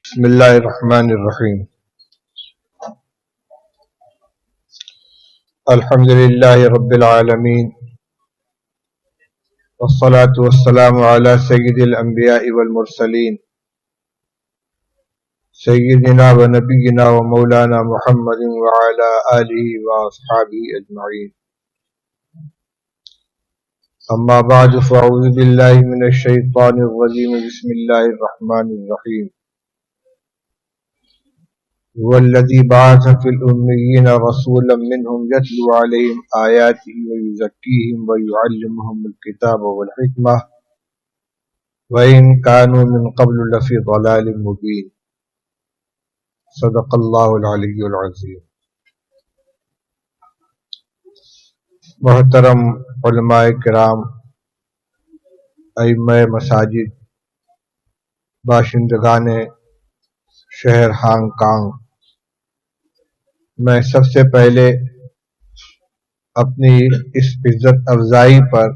بسم اللہ الرحمن الرحیم الحمد للہ رب العالمین والصلاة والسلام علی سید الانبیاء والمرسلین سیدنا و نبینا و مولانا محمد وعلی آلہ واصحابہ اجمعین اما بعد فاعوذ باللہ من الشیطان الرجیم بسم اللہ الرحمن الرحیم والذی بعث فی الأمیین رسولا منہم یتلو علیہم آیاتہ ویزکیہم ویعلمہم الکتاب والحکمہ وإن كانوا من قبل لفی ضلال مبین صدق اللہ العلی العظیم۔ محترم علماء کرام، ائمہ مساجد، باشندگان شہر ہانگ کانگ، میں سب سے پہلے اپنی اس عزت افزائی پر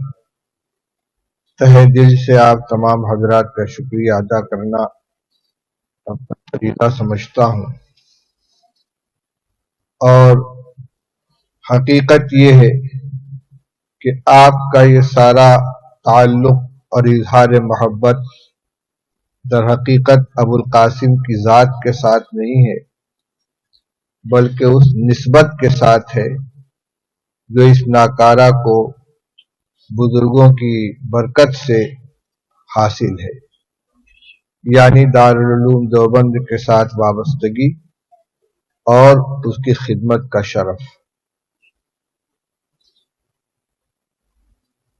تہہ دل سے آپ تمام حضرات کا شکریہ ادا کرنا اپنا طریقہ سمجھتا ہوں، اور حقیقت یہ ہے کہ آپ کا یہ سارا تعلق اور اظہار محبت در حقیقت ابو القاسم کی ذات کے ساتھ نہیں ہے، بلکہ اس نسبت کے ساتھ ہے جو اس ناکارہ کو بزرگوں کی برکت سے حاصل ہے، یعنی دارالعلوم دیوبند کے ساتھ وابستگی اور اس کی خدمت کا شرف۔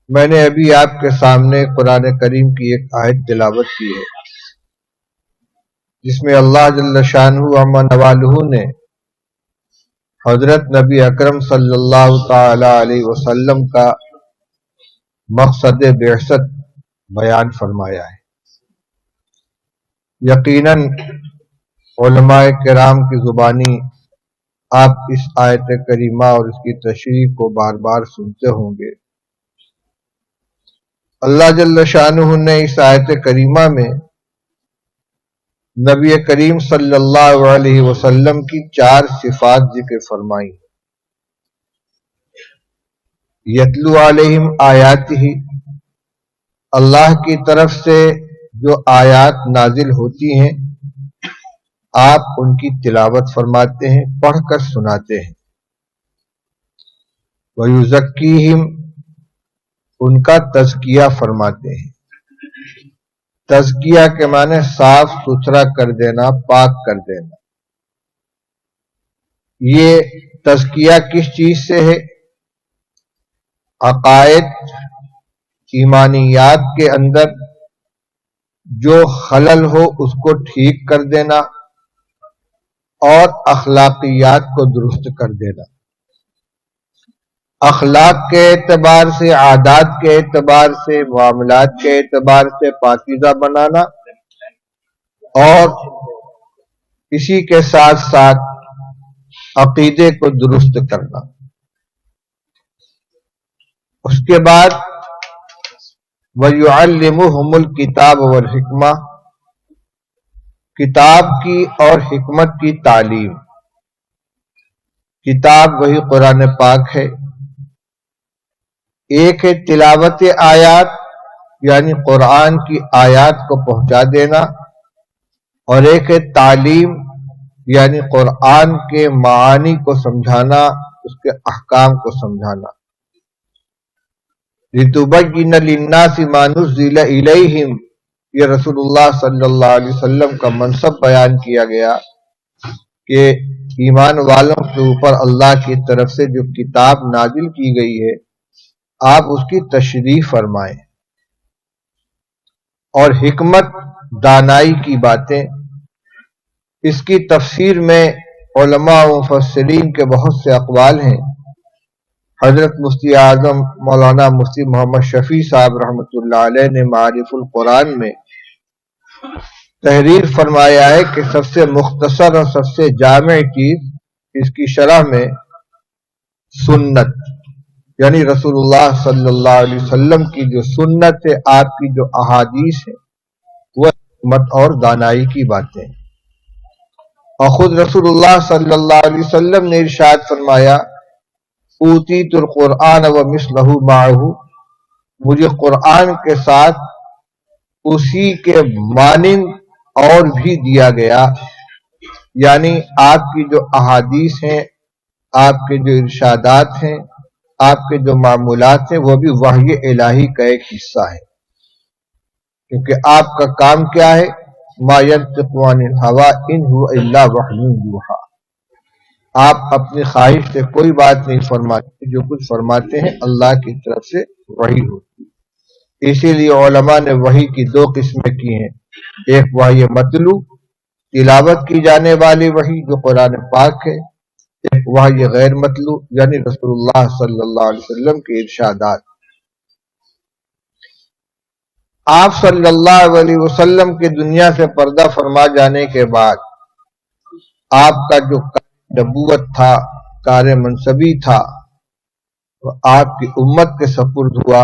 میں نے ابھی آپ کے سامنے قرآن کریم کی ایک آیت تلاوت کی ہے جس میں اللہ جل شانہ عما نوالہ نے حضرت نبی اکرم صلی اللہ تعالی علیہ وسلم کا مقصد بعثت بیان فرمایا ہے۔ یقیناً علماء کرام کی زبانی آپ اس آیت کریمہ اور اس کی تشریح کو بار بار سنتے ہوں گے۔ اللہ جل شانہ نے اس آیت کریمہ میں نبی کریم صلی اللہ علیہ وسلم کی 4 صفات ذکر فرمائی۔ یتلو علیہم آیاتہ، اللہ کی طرف سے جو آیات نازل ہوتی ہیں آپ ان کی تلاوت فرماتے ہیں، پڑھ کر سناتے ہیں۔ وَيُزَكِّيهِمْ، ان کا تزکیہ فرماتے ہیں۔ تزکیہ کے معنی صاف ستھرا کر دینا، پاک کر دینا۔ یہ تزکیہ کس چیز سے ہے؟ عقائد، ایمانیات کے اندر جو خلل ہو اس کو ٹھیک کر دینا اور اخلاقیات کو درست کر دینا۔ اخلاق کے اعتبار سے، عادات کے اعتبار سے، معاملات کے اعتبار سے پاکیزہ بنانا، اور اسی کے ساتھ ساتھ عقیدے کو درست کرنا۔ اس کے بعد وَيُعَلِّمُهُمُ الْكِتَابَ وَالْحِکْمَةَ، کتاب کی اور حکمت کی تعلیم۔ کتاب وہی قرآن پاک ہے، ایک ہے تلاوت آیات یعنی قرآن کی آیات کو پہنچا دینا، اور ایک ہے تعلیم یعنی قرآن کے معانی کو سمجھانا، اس کے احکام کو سمجھانا۔ لِتُبَيِّنَ لِلنَّاسِ مَا نُزِّلَ إِلَيْهِمْ، یہ رسول اللہ صلی اللہ علیہ وسلم کا منصب بیان کیا گیا کہ ایمان والوں کے اوپر اللہ کی طرف سے جو کتاب نازل کی گئی ہے آپ اس کی تشریح فرمائیں، اور حکمت دانائی کی باتیں۔ اس کی تفسیر میں علماء و مفسرین کے بہت سے اقوال ہیں۔ حضرت مفتی اعظم مولانا مفتی محمد شفیع صاحب رحمۃ اللہ علیہ نے معارف القرآن میں تحریر فرمایا ہے کہ سب سے مختصر اور سب سے جامع چیز اس کی شرح میں سنت، یعنی رسول اللہ صلی اللہ علیہ وسلم کی جو سنت ہے، آپ کی جو احادیث ہے، وہ حکمت اور دانائی کی باتیں۔ اور خود رسول اللہ صلی اللہ علیہ وسلم نے ارشاد فرمایا اوتیت القرآن ومثلہ معہ، مجھے قرآن کے ساتھ اسی کے مانند اور بھی دیا گیا، یعنی آپ کی جو احادیث ہیں، آپ کے جو ارشادات ہیں، آپ کے جو معمولات ہیں، وہ بھی وحی الہی کا ایک حصہ ہے، کیونکہ آپ کا کام کیا ہے؟ ما ينطق عن الہوی ان هو الا وحی یوحی، آپ اپنی خواہش سے کوئی بات نہیں فرماتے، جو کچھ فرماتے ہیں اللہ کی طرف سے وحی ہوتی ہے۔ اسی لیے علماء نے وحی کی دو قسمیں کی ہیں، ایک وحی متلو، تلاوت کی جانے والی وحی جو قرآن پاک ہے، ایک وحی غیر متلو یعنی رسول اللہ صلی اللہ علیہ وسلم کے ارشادات۔ آپ صلی اللہ علیہ وسلم کے دنیا سے پردہ فرما جانے کے بعد آپ کا جو نبوت تھا، کار منصبی تھا، وہ آپ کی امت کے سپرد ہوا،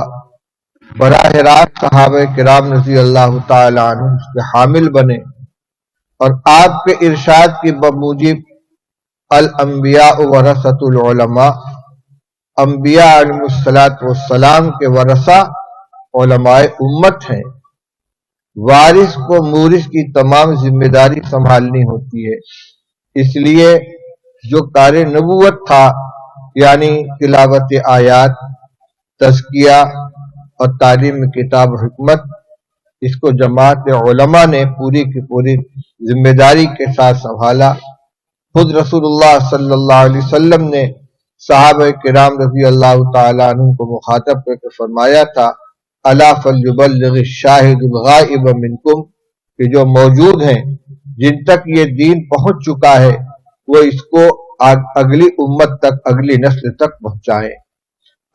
براہ راست صحابہ کرام رضی اللہ تعالی عنہ اس کے حامل بنے، اور آپ کے ارشاد کی بموجب الانبیاء ورثۃ العلماء، انبیاء علیہ الصلوۃ والسلام کے ورثہ علماء امت ہیں۔ وارث کو مورث کی تمام ذمہ داری سنبھالنی ہوتی ہے، اس لیے جو کار نبوت تھا یعنی تلاوت آیات، تزکیہ اور تعلیم کتاب و حکمت، اس کو جماعت علماء نے پوری کی پوری ذمہ داری کے ساتھ سنبھالا۔ خود رسول اللہ صلی اللہ علیہ وسلم نے صحابہ کرام رضی اللہ تعالیٰ عنہ کو مخاطب کر کے فرمایا تھا الا فلیبلغ الشاہد الغائب منکم، کہ جو موجود ہیں، جن تک یہ دین پہنچ چکا ہے، وہ اس کو اگلی امت تک، اگلی نسل تک پہنچائیں۔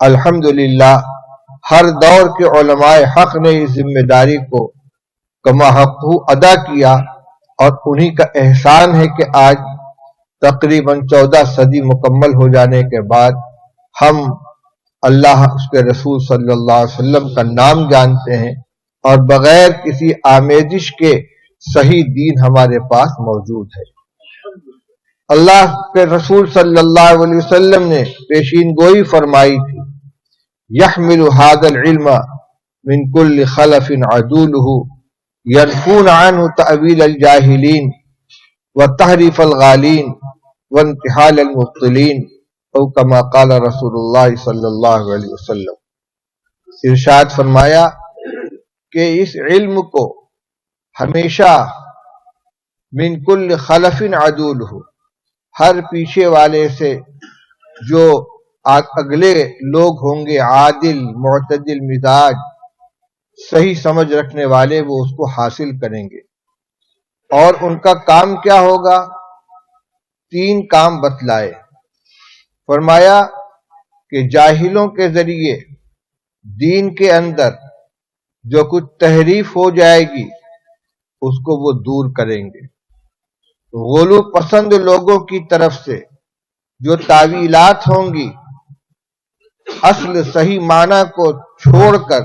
الحمدللہ ہر دور کے علماء حق نے اس ذمہ داری کو کما حق ادا کیا، اور انہی کا احسان ہے کہ آج تقریباً 14 صدی مکمل ہو جانے کے بعد ہم اللہ اس کے رسول صلی اللہ علیہ وسلم کا نام جانتے ہیں، اور بغیر کسی آمیزش کے صحیح دین ہمارے پاس موجود ہے۔ اللہ کے رسول صلی اللہ علیہ وسلم نے پیشین گوئی فرمائی تھی یحمل هذا العلم من كل خلف عدوله ينفون عنه تأویل الجاہلین وتحریف الغالین وانتحال المبطلین، او کما قال رسول اللہ صلی اللہ علیہ وسلم۔ ارشاد فرمایا کہ اس علم کو ہمیشہ من کل خلف عدول ہو، ہر پیچھے والے سے جو اگلے لوگ ہوں گے عادل معتدل مزاج صحیح سمجھ رکھنے والے، وہ اس کو حاصل کریں گے۔ اور ان کا کام کیا ہوگا؟ 3 کام بتلائے۔ فرمایا کہ جاہلوں کے ذریعے دین کے اندر جو کچھ تحریف ہو جائے گی اس کو وہ دور کریں گے۔ غلو پسند لوگوں کی طرف سے جو تعویلات ہوں گی، اصل صحیح معنی کو چھوڑ کر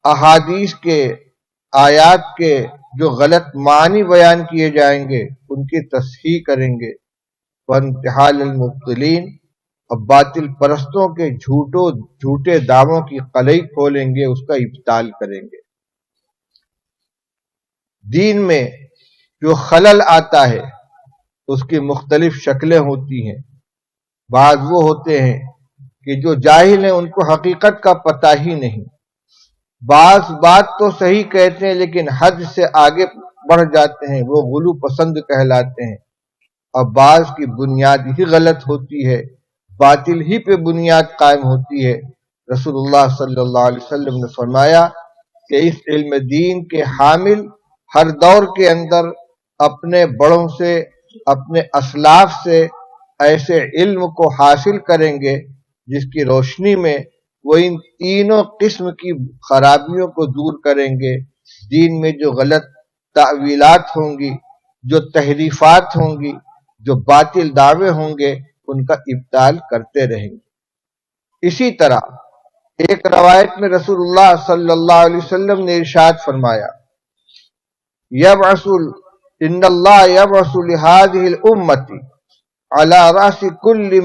احادیث کے، آیات کے جو غلط معنی بیان کیے جائیں گے ان کی تصحیح کریں گے۔ وانتحال المبطلین، اور باطل پرستوں کے جھوٹے دعووں کی قلعی کھولیں گے، اس کا ابطال کریں گے۔ دین میں جو خلل آتا ہے اس کی مختلف شکلیں ہوتی ہیں۔ بعض وہ ہوتے ہیں کہ جو جاہل ہیں ان کو حقیقت کا پتہ ہی نہیں، بعض بات تو صحیح کہتے ہیں لیکن حد سے آگے بڑھ جاتے ہیں، وہ غلو پسند کہلاتے ہیں، اور بعض کی بنیاد ہی غلط ہوتی ہے، باطل ہی پہ بنیاد قائم ہوتی ہے۔ رسول اللہ صلی اللہ علیہ وسلم نے فرمایا کہ اس علم دین کے حامل ہر دور کے اندر اپنے بڑوں سے، اپنے اسلاف سے ایسے علم کو حاصل کریں گے جس کی روشنی میں وہ ان تینوں قسم کی خرابیوں کو دور کریں گے۔ دین میں جو غلط تعویلات ہوں گی، جو تحریفات ہوں گی، جو باطل دعوے ہوں گے، ان کا ابطال کرتے رہیں گے۔ اسی طرح ایک روایت میں رسول اللہ صلی اللہ علیہ وسلم نے ارشاد فرمایا یبعث ان اللہ یبعث لہذہ الامۃ علی رأس کل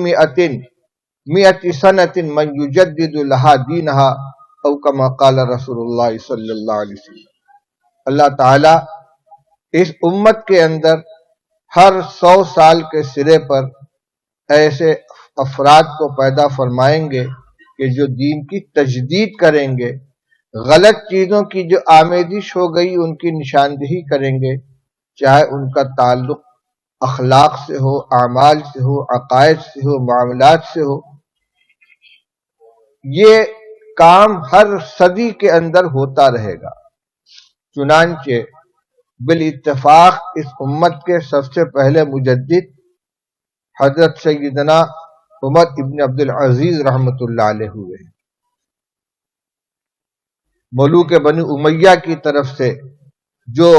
مئۃ سنۃ من یجدد لہا دینہا او کما قال رسول اللہ صلی اللہ علیہ وسلم۔ اللہ تعالی اس امت کے اندر ہر 100 سال کے سرے پر ایسے افراد کو پیدا فرمائیں گے کہ جو دین کی تجدید کریں گے، غلط چیزوں کی جو آمیزش ہو گئی ان کی نشاندہی کریں گے، چاہے ان کا تعلق اخلاق سے ہو، اعمال سے ہو، عقائد سے ہو، معاملات سے ہو۔ یہ کام ہر صدی کے اندر ہوتا رہے گا۔ چنانچہ بالاتفاق اس امت کے سب سے پہلے مجدد حضرت سیدنا عمر ابن عبد العزیز رحمۃ اللہ علیہ ہوئے ہیں۔ ملوک بنی امیہ کی طرف سے جو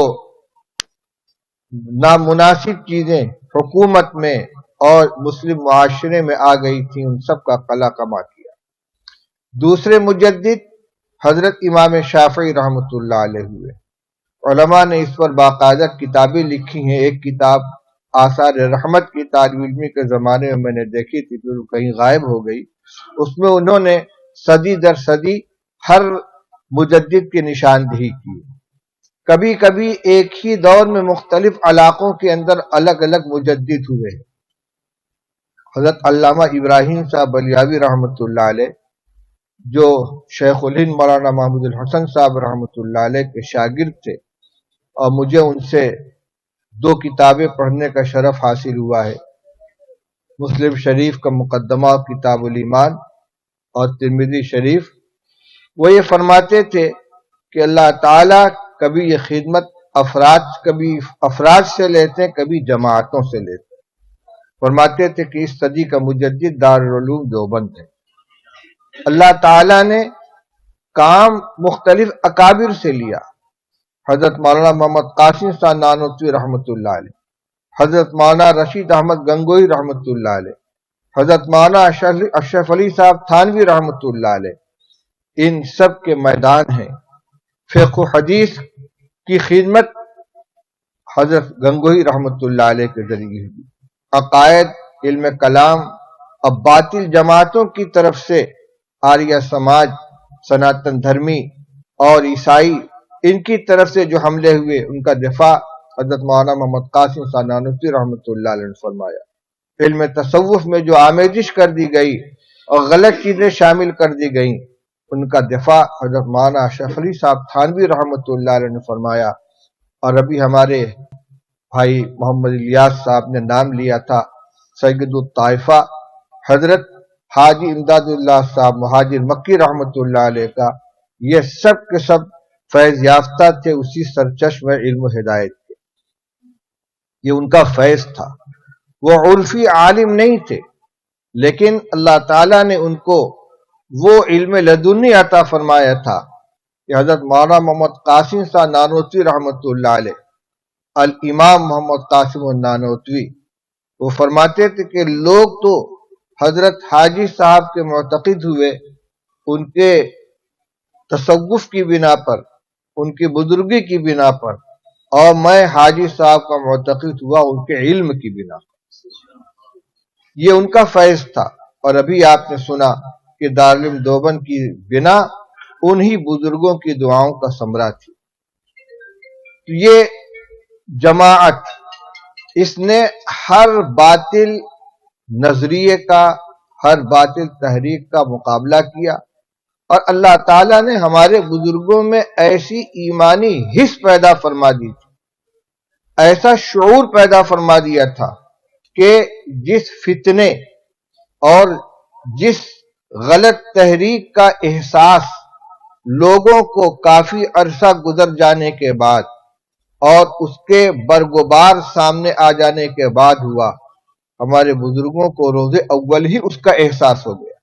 نامناسب چیزیں حکومت میں اور مسلم معاشرے میں آ گئی تھیں، ان سب کا قلع کما کیا۔ دوسرے مجدد حضرت امام شافعی رحمۃ اللہ علیہ ہوئے۔ علماء نے اس پر باقاعدہ کتابیں لکھی ہیں۔ ایک کتاب آثار رحمت کی طالب علمی کے زمانے میں نے دیکھی تھی، پھر کہیں غائب ہو گئی۔ اس میں انہوں نے صدی در صدی ہر مجدد کی نشاندہی کی۔ کبھی کبھی ایک ہی دور میں مختلف علاقوں کے اندر الگ الگ مجدد ہوئے ہیں۔ حضرت علامہ ابراہیم صاحب بلیاوی رحمۃ اللہ علیہ جو شیخ الہند مولانا محمود الحسن صاحب رحمۃ اللہ علیہ کے شاگرد تھے، اور مجھے ان سے 2 کتابیں پڑھنے کا شرف حاصل ہوا ہے، مسلم شریف کا مقدمہ کتاب الایمان اور ترمذی شریف۔ وہ یہ فرماتے تھے کہ اللہ تعالیٰ کبھی یہ خدمت کبھی افراد سے لیتے ہیں، کبھی جماعتوں سے لیتے ہیں۔ فرماتے تھے کہ اس صدی کا مجدد دارالعلوم دیوبند ہے۔ اللہ تعالیٰ نے کام مختلف اکابر سے لیا۔ حضرت مولانا محمد قاسم صاحب نانوتوی رحمۃ اللہ علیہ، حضرت مولانا رشید احمد گنگوئی رحمۃ اللہ علیہ، حضرت مولانا اشرف علی صاحب تھانوی رحمۃ اللہ علیہ، ان سب کے میدان ہیں۔ فقہ و حدیث کی خدمت حضرت گنگوئی رحمۃ اللہ علیہ کے ذریعے ہوئی۔ عقائد، علم کلام، اب باطل جماعتوں کی طرف سے آریہ سماج، سناتن دھرمی اور عیسائی، ان کی طرف سے جو حملے ہوئے ان کا دفاع حضرت مولانا محمد قاسم صاحب نانوتوی رحمۃ اللہ علیہ نے فرمایا۔ علم تصوف میں جو آمیزش کر دی گئی اور غلط چیزیں شامل کر دی گئیں، ان کا دفاع حضرت مولانا اشرف علی صاحب تھانوی رحمۃ اللہ علیہ نے فرمایا۔ اور ابھی ہمارے بھائی محمد الیاس صاحب نے نام لیا تھا، سید الطائفہ حضرت حاجی امداد اللہ صاحب مہاجر مکی رحمۃ اللہ علیہ کا، یہ سب کے سب فیض یافتہ تھے اسی سرچشمہ علم و ہدایت کے۔ یہ ان کا فیض تھا۔ وہ عرفی عالم نہیں تھے، لیکن اللہ تعالیٰ نے ان کو وہ علم لدنی عطا فرمایا تھا کہ حضرت مولانا محمد قاسم صاحب نانوتوی رحمۃ اللہ علیہ، الامام محمد قاسم النانوتوی، وہ فرماتے تھے کہ لوگ تو حضرت حاجی صاحب کے معتقد ہوئے ان کے تصوف کی بنا پر، ان کی بزرگی کی بنا پر، اور میں حاجی صاحب کا معتقد ہوا ان کے علم کی بنا پر۔ یہ ان کا فیض تھا۔ اور ابھی آپ نے سنا کہ دارالعلوم دیوبند کی بنا انہی بزرگوں کی دعاؤں کا ثمرہ تھی۔ یہ جماعت اس نے ہر باطل نظریے کا، ہر باطل تحریک کا مقابلہ کیا، اور اللہ تعالیٰ نے ہمارے بزرگوں میں ایسی ایمانی حس پیدا فرما دی تھی، ایسا شعور پیدا فرما دیا تھا کہ جس فتنے اور جس غلط تحریک کا احساس لوگوں کو کافی عرصہ گزر جانے کے بعد اور اس کے برگبار سامنے آ جانے کے بعد ہوا، ہمارے بزرگوں کو روز اول ہی اس کا احساس ہو گیا،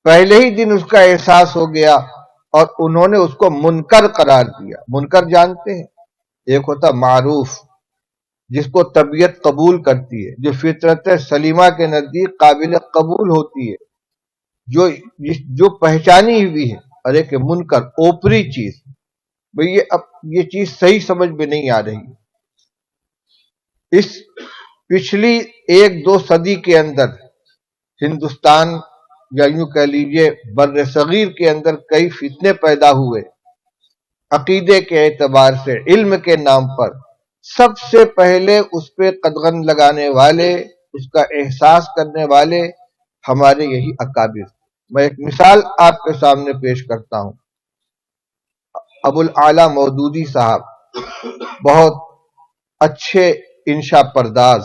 پہلے ہی دن اس کا احساس ہو گیا، اور انہوں نے اس کو منکر قرار دیا۔ منکر جانتے ہیں؟ ایک ہوتا معروف، جس کو طبیعت قبول کرتی ہے، جو فطرت سلیمہ کے نزدیک قابل قبول ہوتی ہے، جو پہچانی ہوئی ہے، اور ایک منکر، اوپری چیز، بھئی یہ چیز صحیح سمجھ میں نہیں آ رہی، اس پچھلی ایک دو صدی کے اندر ہندوستان یا یوں کہہ لیجیے بر صغیر کے اندر کئی فتنے پیدا ہوئے عقیدے کے اعتبار سے، علم کے نام پر۔ سب سے پہلے اس پہ قدغن لگانے والے، اس کا احساس کرنے والے ہمارے یہی اکابر۔ میں ایک مثال آپ کے سامنے پیش کرتا ہوں۔ ابو الاعلی مودودی صاحب بہت اچھے انشا پرداز،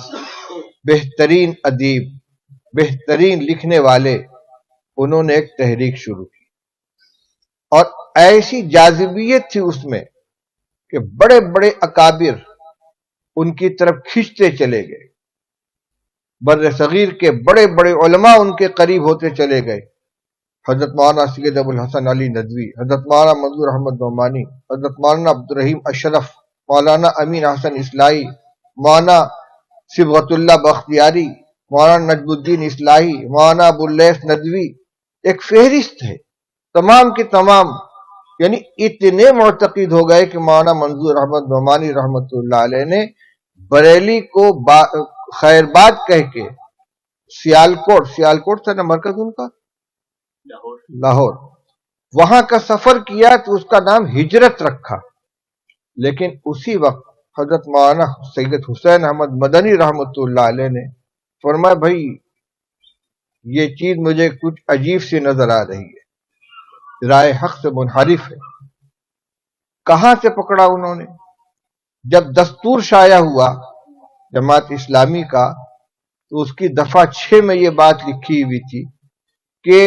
بہترین ادیب، بہترین لکھنے والے، انہوں نے ایک تحریک شروع کی اور ایسی جاذبیت تھی اس میں کہ بڑے بڑے اکابر ان کی طرف کھنچتے چلے گئے، بر صغیر کے بڑے بڑے علماء ان کے قریب ہوتے چلے گئے۔ حضرت مولانا سید ابو الحسن علی ندوی، حضرت مولانا منظور احمد نعمانی، حضرت مولانا عبد الرحیم اشرف، مولانا امین حسن اصلاحی، مولانا صبغت اللہ بختیاری، مولانا نجم الدین اصلاحی، مولانا ابو اللیث ندوی، ایک فہرست ہے تمام کے تمام، یعنی اتنے معتقد ہو گئے کہ مولانا منظور احمد نعمانی رحمۃ اللہ علیہ نے بریلی کو خیرباد کہہ کے سیالکوٹ تھا نا مرکز ان کا، لاہور، وہاں کا سفر کیا تو اس کا نام ہجرت رکھا۔ لیکن اسی وقت حضرت مولانا سید حسین احمد مدنی رحمۃ اللہ علیہ نے فرمایا بھائی یہ چیز مجھے کچھ عجیب سی نظر آ رہی ہے، رائے حق سے منحرف ہے۔ کہاں سے پکڑا انہوں نے؟ جب دستور شائع ہوا جماعت اسلامی کا تو اس کی دفعہ 6 میں یہ بات لکھی ہوئی تھی کہ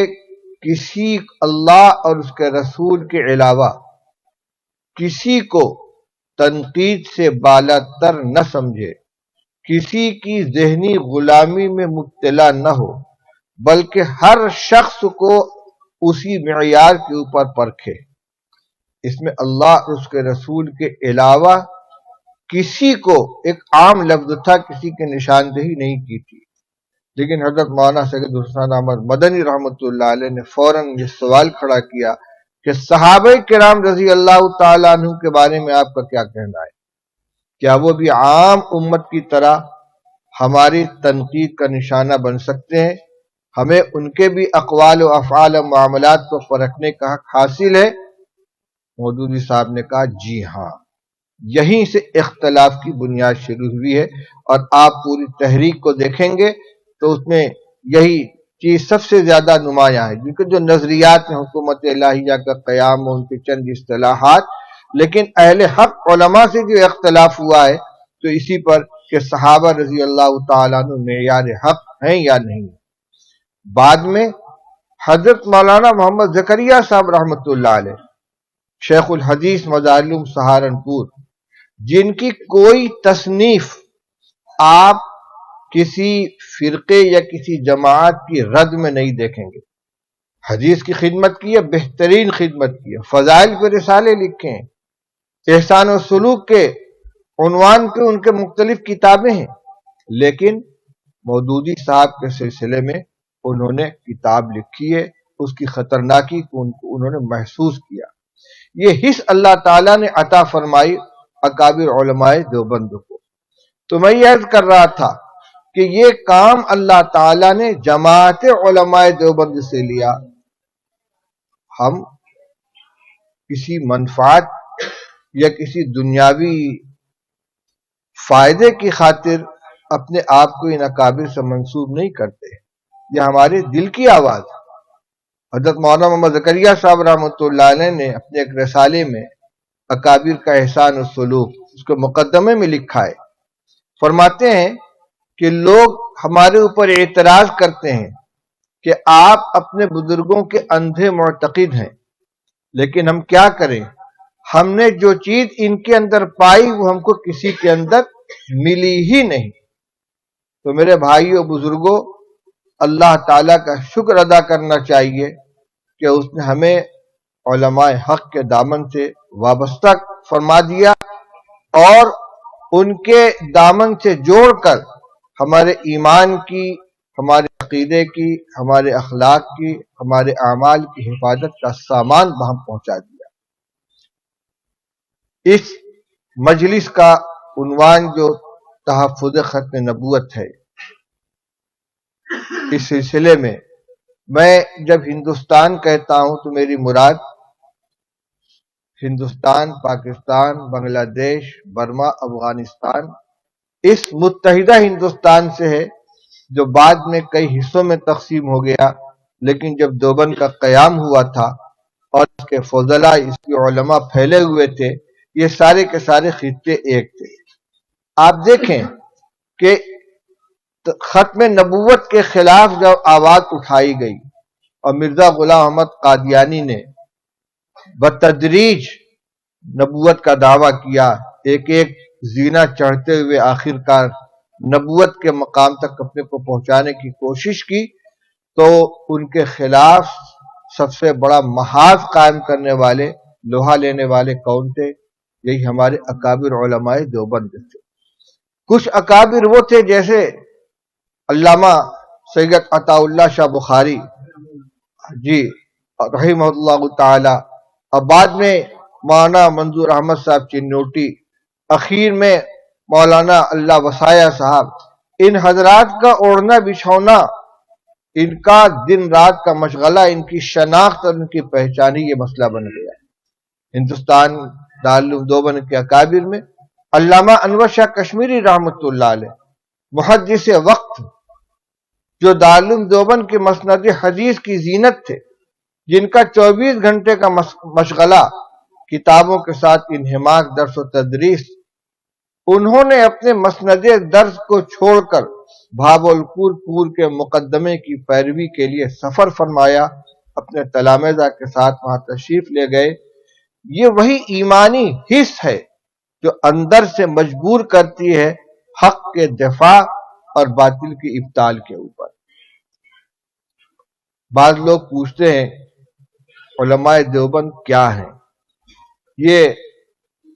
کسی اللہ اور اس کے رسول کے علاوہ کسی کو تنقید سے بالا تر نہ سمجھے، کسی کی ذہنی غلامی میں مبتلا نہ ہو، بلکہ ہر شخص کو اسی معیار کے اوپر پرکھے۔ اس میں اللہ اور اس کے رسول کے علاوہ کسی کو، ایک عام لفظ تھا، کسی کی نشاندہی نہیں کی تھی۔ لیکن حضرت مولانا سید حسین احمد مدنی رحمۃ اللہ علیہ نے فوراً یہ سوال کھڑا کیا کہ صحابہ کرام رضی اللہ تعالیٰ عنہ کے بارے میں آپ کا کیا کہنا ہے؟ کیا وہ بھی عام امت کی طرح ہماری تنقید کا نشانہ بن سکتے ہیں؟ ہمیں ان کے بھی اقوال و افعال و معاملات کو پرکھنے کا حق حاصل ہے؟ مودودی صاحب نے کہا جی ہاں۔ یہیں سے اختلاف کی بنیاد شروع ہوئی ہے، اور آپ پوری تحریک کو دیکھیں گے تو اس میں یہی چیز سب سے زیادہ نمایاں ہے، کیونکہ جو نظریات ہیں حکومت الہیہ کا قیام، ان کے چند اصطلاحات، لیکن اہل حق علماء سے جو اختلاف ہوا ہے تو اسی پر کہ صحابہ رضی اللہ تعالیٰ عنہ معیار حق ہیں یا نہیں۔ بعد میں حضرت مولانا محمد زکریا صاحب رحمۃ اللہ علیہ، شیخ الحدیث مظاہر سہارنپور، جن کی کوئی تصنیف آپ کسی فرقے یا کسی جماعت کی رد میں نہیں دیکھیں گے۔ حدیث کی خدمت کی ہے، بہترین خدمت کی ہے، فضائل پہ رسالے لکھے ہیں، احسان و سلوک کے عنوان پہ ان کے مختلف کتابیں ہیں، لیکن مودودی صاحب کے سلسلے میں انہوں نے کتاب لکھی ہے، اس کی خطرناکی کو انہوں نے محسوس کیا۔ یہ حس اللہ تعالیٰ نے عطا فرمائی اکابر علماء دیوبند کو۔ تو میں یہ عرض کر رہا تھا کہ یہ کام اللہ تعالیٰ نے جماعت علماء دیوبند سے لیا۔ ہم کسی منفعت یا کسی دنیاوی فائدے کی خاطر اپنے آپ کو ان اکابر سے منسوب نہیں کرتے، یہ ہمارے دل کی آواز ہے۔ حضرت مولانا محمد زکریا صاحب رحمۃ اللہ علیہ نے اپنے ایک رسالے میں اکابر کا احسان و سلوک اس کے مقدمے میں لکھا ہے، فرماتے ہیں کہ لوگ ہمارے اوپر اعتراض کرتے ہیں کہ آپ اپنے بزرگوں کے اندھے معتقد ہیں، لیکن ہم کیا کریں، ہم نے جو چیز ان کے اندر پائی وہ ہم کو کسی کے اندر ملی ہی نہیں۔ تو میرے بھائیوں بزرگوں، اللہ تعالیٰ کا شکر ادا کرنا چاہیے کہ اس نے ہمیں علماء حق کے دامن سے وابستہ فرما دیا اور ان کے دامن سے جوڑ کر ہمارے ایمان کی، ہمارے عقیدے کی، ہمارے اخلاق کی، ہمارے اعمال کی حفاظت کا سامان وہاں پہنچا دیا۔ اس مجلس کا عنوان جو تحفظ ختم نبوت ہے۔ اس سلسلے میں میں جب ہندوستان کہتا ہوں تو میری مراد ہندوستان، پاکستان، بنگلہ دیش، برما، افغانستان، اس متحدہ ہندوستان سے ہے جو بعد میں کئی حصوں میں تقسیم ہو گیا، لیکن جب دیوبند کا قیام ہوا تھا اور اس کے فضلاء، اس کے علماء پھیلے ہوئے تھے، یہ سارے کے سارے خطے ایک تھے۔ آپ دیکھیں کہ ختم نبوت کے خلاف جب آواز اٹھائی گئی اور مرزا غلام احمد قادیانی نے بتدریج نبوت کا دعویٰ کیا، ایک ایک زینہ چڑھتے ہوئے آخرکار نبوت کے مقام تک اپنے کو پہنچانے کی کوشش کی، تو ان کے خلاف سب سے بڑا محاذ قائم کرنے والے، لوہا لینے والے کون تھے؟ یہی ہمارے اکابر علماء دیوبند تھے۔ کچھ اکابر وہ تھے جیسے علامہ سید عطا اللہ شاہ بخاری جی رحمہ اللہ تعالی، اور بعد میں مولانا منظور احمد صاحب چنوٹی، اخیر میں مولانا اللہ وسایہ صاحب۔ ان حضرات کا اوڑھنا بچھونا، ان کا دن رات کا مشغلہ، ان کی شناخت اور ان کی پہچان ہی یہ مسئلہ بن گیا ہے۔ ہندوستان دارالعلوم دیوبند کے اکابر میں علامہ انور شاہ کشمیری رحمۃ اللہ علیہ، محدث وقت، جو دارالعلوم دیوبند کے مسند حدیث کی زینت تھے، جن کا 24 گھنٹے کا مشغلہ کتابوں کے ساتھ انہماک درس و تدریس، انہوں نے اپنے مسند درس کو چھوڑ کر بھاولپور پور کے مقدمے کی پیروی کے لیے سفر فرمایا، اپنے تلامذہ کے ساتھ وہاں تشریف لے گئے۔ یہ وہی ایمانی حص ہے جو اندر سے مجبور کرتی ہے حق کے دفاع اور باطل کی ابطال کے اوپر۔ بعض لوگ پوچھتے ہیں علماء دیوبند کیا ہیں؟ یہ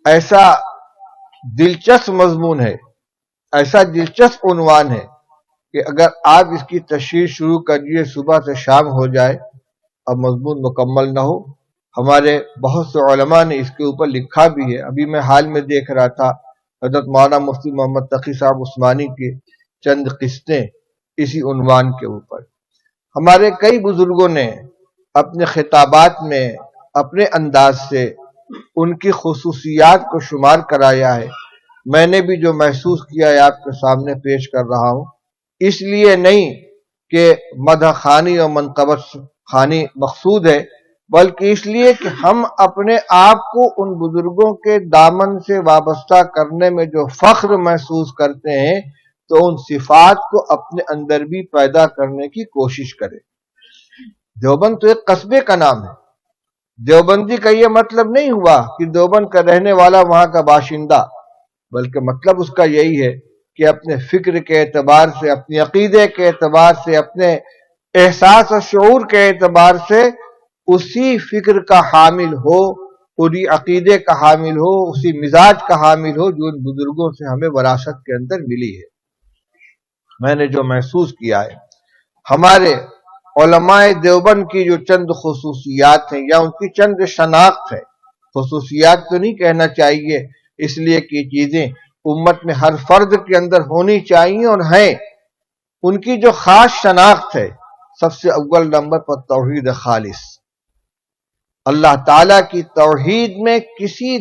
ایسا دلچسپ مضمون ہے، ایسا دلچسپ عنوان ہے کہ اگر آپ اس کی تشریح شروع کریے صبح سے شام ہو جائے اور مضمون مکمل نہ ہو۔ ہمارے بہت سے علماء نے اس کے اوپر لکھا بھی ہے۔ ابھی میں حال میں دیکھ رہا تھا حضرت مولانا مفتی محمد تقی صاحب عثمانی کی چند قسطیں اسی عنوان کے اوپر۔ ہمارے کئی بزرگوں نے اپنے خطابات میں اپنے انداز سے ان کی خصوصیات کو شمار کرایا ہے۔ میں نے بھی جو محسوس کیا ہے آپ کے سامنے پیش کر رہا ہوں، اس لیے نہیں کہ مدح خوانی اور منقبت خوانی مقصود ہے، بلکہ اس لیے کہ ہم اپنے آپ کو ان بزرگوں کے دامن سے وابستہ کرنے میں جو فخر محسوس کرتے ہیں، تو ان صفات کو اپنے اندر بھی پیدا کرنے کی کوشش کریں۔ دیوبند تو ایک قصبے کا نام ہے۔ دیوبندی کا یہ مطلب نہیں ہوا کہ دیوبند کا رہنے والا وہاں کا باشندہ، بلکہ مطلب اس کا یہی ہے کہ اپنے فکر کے اعتبار سے، اپنے عقیدے کے اعتبار سے، اپنے احساس اور شعور کے اعتبار سے اسی فکر کا حامل ہو، اسی عقیدے کا حامل ہو، اسی مزاج کا حامل ہو جو ان بزرگوں سے ہمیں وراثت کے اندر ملی ہے۔ میں نے جو محسوس کیا ہے، ہمارے علماء دیوبند کی جو چند خصوصیات ہیں یا ان کی چند شناخت ہے، خصوصیات تو نہیں کہنا چاہیے اس لیے کہ چیزیں امت میں ہر فرد کے اندر ہونی چاہیے اور ہیں، ان کی جو خاص شناخت ہے، سب سے اول نمبر پر توحید خالص۔ اللہ تعالیٰ کی توحید میں کسی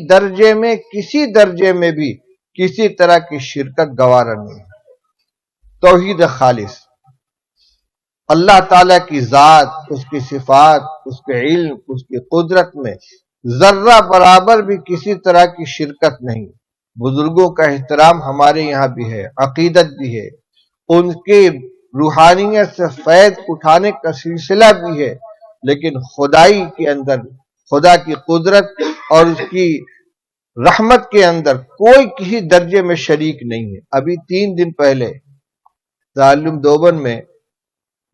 درجے میں بھی کسی طرح کی شرکت گوارا نہیں ہے۔ توحید خالص، اللہ تعالیٰ کی ذات، اس کی صفات، اس کے علم، اس کی قدرت میں ذرہ برابر بھی کسی طرح کی شرکت نہیں۔ بزرگوں کا احترام ہمارے یہاں بھی ہے، عقیدت بھی ہے، ان کی روحانیت سے فیض اٹھانے کا سلسلہ بھی ہے، لیکن خدائی کے اندر، خدا کی قدرت اور اس کی رحمت کے اندر کوئی کسی درجے میں شریک نہیں ہے۔ ابھی 3 دن پہلے دارالعلوم دیوبند میں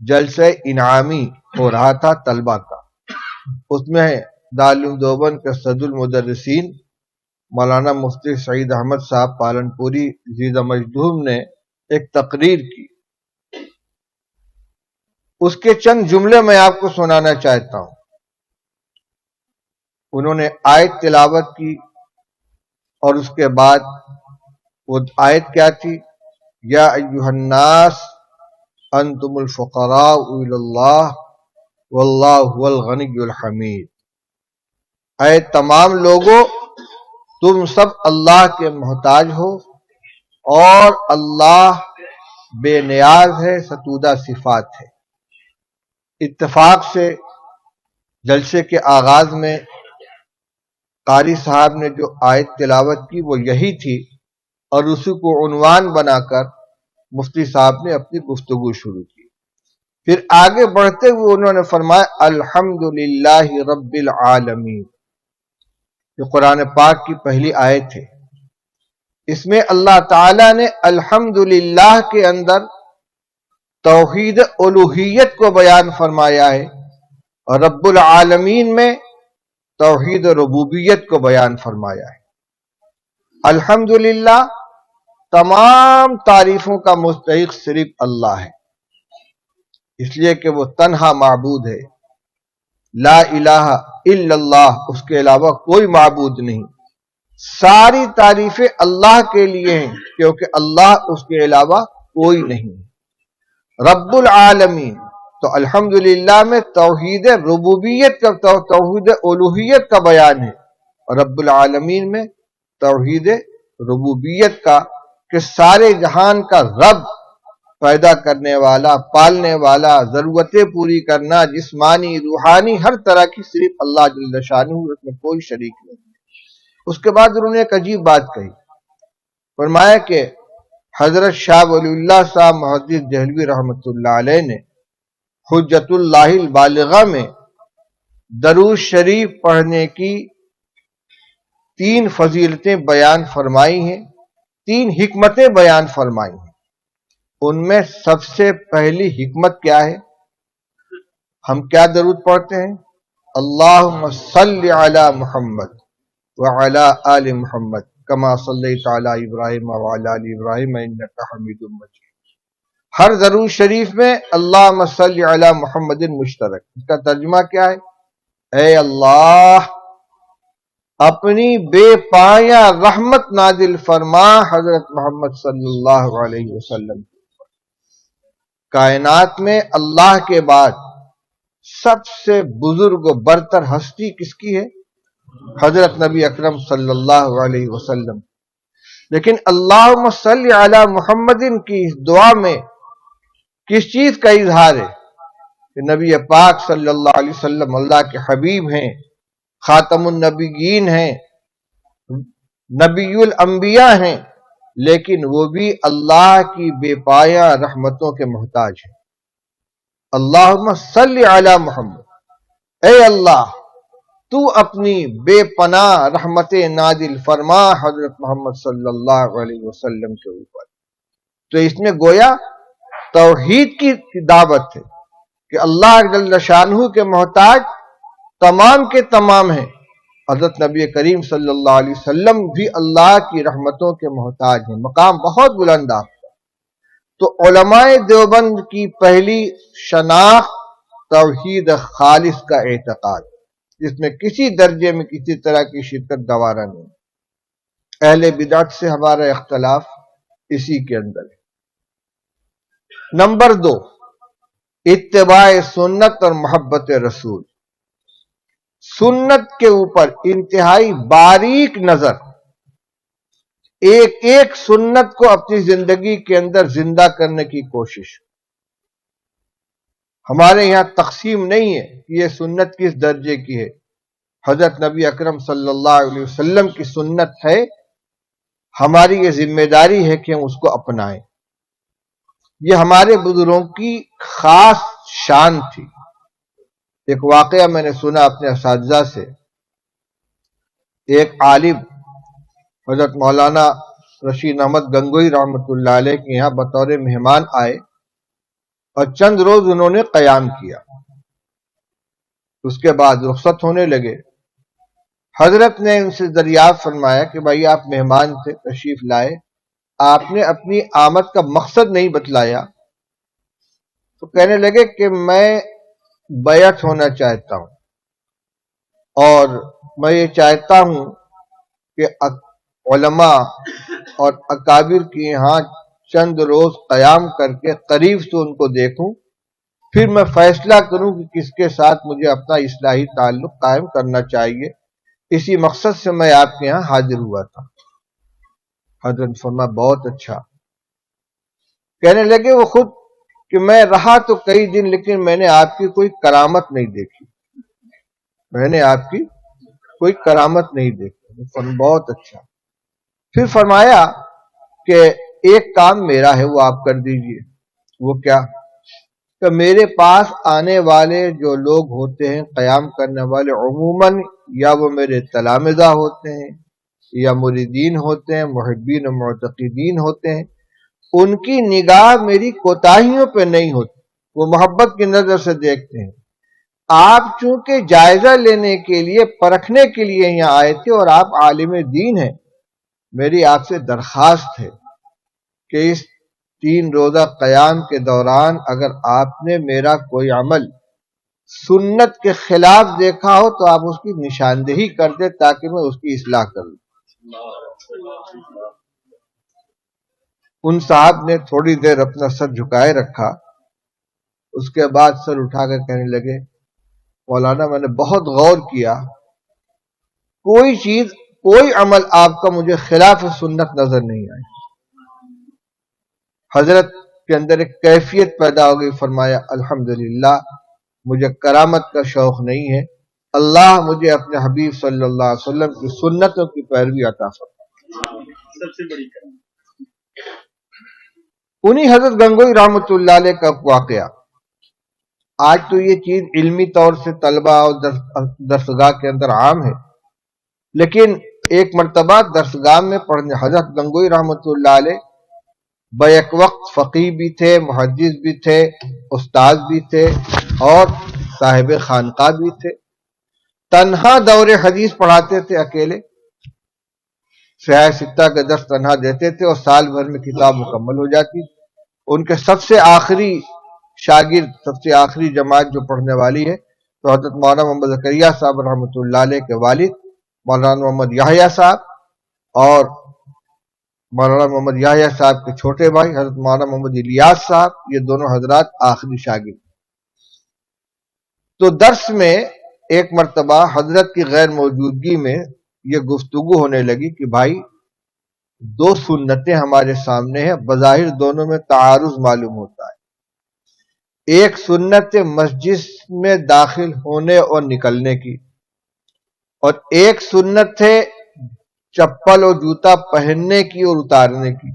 جلسہ انعامی ہو رہا تھا طلبہ کا، اس میں دارالعلوم دیوبند کے صدر المدرسین مولانا مفتی سعید احمد صاحب پالنپوری زیدہ مجدوم نے ایک تقریر کی۔ اس کے چند جملے میں آپ کو سنانا چاہتا ہوں۔ انہوں نے آیت تلاوت کی اور اس کے بعد وہ آیت کیا تھی؟ یا ایھا الناس انتم الفقراء الی اللہ واللہ هو الغنی الحمید، اے تمام لوگوں تم سب اللہ کے محتاج ہو اور اللہ بے نیاز ہے، ستودہ صفات ہے۔ اتفاق سے جلسے کے آغاز میں قاری صاحب نے جو آیت تلاوت کی وہ یہی تھی، اور اسی کو عنوان بنا کر مفتی صاحب نے اپنی گفتگو شروع کی۔ پھر آگے بڑھتے ہوئے انہوں نے فرمایا الحمدللہ رب العالمین، جو قرآن پاک کی پہلی آیت ہے۔ اس میں اللہ تعالیٰ نے الحمدللہ کے اندر توحید الوہیت کو بیان فرمایا ہے، اور رب العالمین میں توحید ربوبیت کو بیان فرمایا ہے۔ الحمدللہ تمام تعریفوں کا مستحق صرف اللہ ہے، اس لیے کہ وہ تنہا معبود ہے، لا الہ الا اللہ، اس کے علاوہ کوئی معبود نہیں۔ ساری تعریفیں اللہ کے لیے ہیں کیونکہ اللہ اس کے علاوہ کوئی نہیں۔ رب العالمین، تو الحمدللہ میں توحید ربوبیت کا، توحید الوہیت کا بیان ہے، اور رب العالمین میں توحید ربوبیت کا، کہ سارے جہان کا رب، پیدا کرنے والا، پالنے والا، ضرورتیں پوری کرنا، جسمانی روحانی ہر طرح کی صرف اللہ جل شانہ، اس میں کوئی شریک نہیں۔ اس کے بعد انہوں نے ایک عجیب بات کہی، فرمایا کہ حضرت شاہ ولی اللہ صاحب محدث دہلوی رحمۃ اللہ علیہ نے حجت اللہ البالغہ میں درود شریف پڑھنے کی 3 فضیلتیں بیان فرمائی ہیں، 3 حکمتیں بیان فرمائی ہیں۔ ان میں سب سے پہلی حکمت کیا ہے؟ ہم کیا درود پڑھتے ہیں؟ اللہم صلی علی محمد وعلی آل محمد کما صلیت علی ابراہیم وعلی آل ابراہیم انک حمید مجید۔ ہر درود شریف میں اللہم صلی علی محمد مشترک۔ اس کا ترجمہ کیا ہے؟ اے اللہ اپنی بے پایہ رحمت نازل فرما حضرت محمد صلی اللہ علیہ وسلم۔ کائنات میں اللہ کے بعد سب سے بزرگ و برتر ہستی کس کی ہے؟ حضرت نبی اکرم صلی اللہ علیہ وسلم۔ لیکن اللہم صلی علی محمد کی اس دعا میں کس چیز کا اظہار ہے؟ کہ نبی پاک صلی اللہ علیہ وسلم اللہ کے حبیب ہیں، خاتم النبیین ہیں، نبی الانبیاء ہیں، لیکن وہ بھی اللہ کی بے پایہ رحمتوں کے محتاج ہیں۔ اللہم صلی علی محمد، اے اللہ تو اپنی بے پناہ رحمت نازل فرما حضرت محمد صلی اللہ علیہ وسلم کے اوپر۔ تو اس میں گویا توحید کی دعوت ہے کہ اللہ جل شانہ کے محتاج تمام کے تمام ہیں۔ حضرت نبی کریم صلی اللہ علیہ وسلم بھی اللہ کی رحمتوں کے محتاج ہیں، مقام بہت بلند آپ کا۔ تو علماء دیوبند کی پہلی شناخت توحید خالص کا اعتقاد، جس میں کسی درجے میں کسی طرح کی شرکت گوارا نہیں۔ اہل بدعت سے ہمارا اختلاف اسی کے اندر ہے۔ نمبر 2، اتباع سنت اور محبت رسول۔ سنت کے اوپر انتہائی باریک نظر، ایک ایک سنت کو اپنی زندگی کے اندر زندہ کرنے کی کوشش۔ ہمارے یہاں تقسیم نہیں ہے کہ یہ سنت کس درجے کی ہے۔ حضرت نبی اکرم صلی اللہ علیہ وسلم کی سنت ہے، ہماری یہ ذمہ داری ہے کہ ہم اس کو اپنائیں۔ یہ ہمارے بزرگوں کی خاص شان تھی۔ ایک واقعہ میں نے سنا اپنے اساتذہ سے، ایک عالم حضرت مولانا رشید احمد گنگوئی رحمۃ اللہ علیہ کے یہاں بطور مہمان آئے اور چند روز انہوں نے قیام کیا، اس کے بعد رخصت ہونے لگے۔ حضرت نے ان سے دریافت فرمایا کہ بھائی آپ مہمان تھے، تشریف لائے، آپ نے اپنی آمد کا مقصد نہیں بتلایا۔ تو کہنے لگے کہ میں بیعت ہونا چاہتا ہوں، اور میں یہ چاہتا ہوں کہ علماء اور اکابر کے یہاں چند روز قیام کر کے قریب سے ان کو دیکھوں، پھر میں فیصلہ کروں کہ کس کے ساتھ مجھے اپنا اصلاحی تعلق قائم کرنا چاہیے۔ اسی مقصد سے میں آپ کے یہاں حاضر ہوا تھا۔ حضرت فرمایا بہت اچھا۔ کہنے لگے وہ خود کہ میں رہا تو کئی دن، لیکن میں نے آپ کی کوئی کرامت نہیں دیکھی، میں نے آپ کی کوئی کرامت نہیں دیکھی۔ فرمایا بہت اچھا۔ پھر فرمایا کہ ایک کام میرا ہے وہ آپ کر دیجئے۔ وہ کیا؟ کہ میرے پاس آنے والے جو لوگ ہوتے ہیں قیام کرنے والے، عموماً یا وہ میرے تلامذہ ہوتے ہیں یا مریدین ہوتے ہیں، محبین و معتقدین ہوتے ہیں، ان کی نگاہ میری کوتاہیوں پہ نہیں ہوتی، وہ محبت کی نظر سے دیکھتے ہیں۔ آپ چونکہ جائزہ لینے کے لیے، پرکھنے کے لیے یہاں آئے تھے اور آپ عالم دین ہیں، میری آپ سے درخواست ہے کہ اس 3 روزہ قیام کے دوران اگر آپ نے میرا کوئی عمل سنت کے خلاف دیکھا ہو تو آپ اس کی نشاندہی کر دیں تاکہ میں اس کی اصلاح کروں۔ ان صاحب نے تھوڑی دیر اپنا سر جھکائے رکھا، اس کے بعد سر اٹھا کر کہنے لگے مولانا میں نے بہت غور کیا، کوئی چیز، کوئی عمل آپ کا مجھے خلاف سنت نظر نہیں آئی۔ حضرت کے اندر ایک کیفیت پیدا ہو گئی، فرمایا الحمدللہ مجھے کرامت کا شوق نہیں ہے، اللہ مجھے اپنے حبیب صلی اللہ علیہ وسلم کی سنتوں کی پیروی عطا فرمائے۔ سب سے بڑی کرامت۔ انہی حضرت گنگوئی رحمۃ اللہ علیہ کا واقعہ، آج تو یہ چیز علمی طور سے طلبہ اور درسگاہ کے اندر عام ہے، لیکن ایک مرتبہ درسگاہ میں پڑھنے حضرت گنگوئی رحمۃ اللہ علیہ بیک وقت فقیہ بھی تھے، محدث بھی تھے، استاد بھی تھے اور صاحب خانقاہ بھی تھے۔ تنہا دور حدیث پڑھاتے تھے، اکیلے صحیح ستہ کے درس تنہا دیتے تھے اور سال بھر میں کتاب مکمل ہو جاتی تھی۔ ان کے سب سے آخری شاگرد، سب سے آخری جماعت جو پڑھنے والی ہے تو حضرت مولانا محمد زکریا صاحب رحمۃ اللہ علیہ کے والد مولانا محمد یحییٰ صاحب اور مولانا محمد یحییٰ صاحب کے چھوٹے بھائی حضرت مولانا محمد الیاس صاحب، یہ دونوں حضرات آخری شاگرد۔ تو درس میں ایک مرتبہ حضرت کی غیر موجودگی میں یہ گفتگو ہونے لگی کہ بھائی 2 سنتیں ہمارے سامنے ہیں، بظاہر دونوں میں تعارض معلوم ہوتا ہے۔ ایک سنت مسجد میں داخل ہونے اور نکلنے کی، اور ایک سنت ہے چپل اور جوتا پہننے کی اور اتارنے کی۔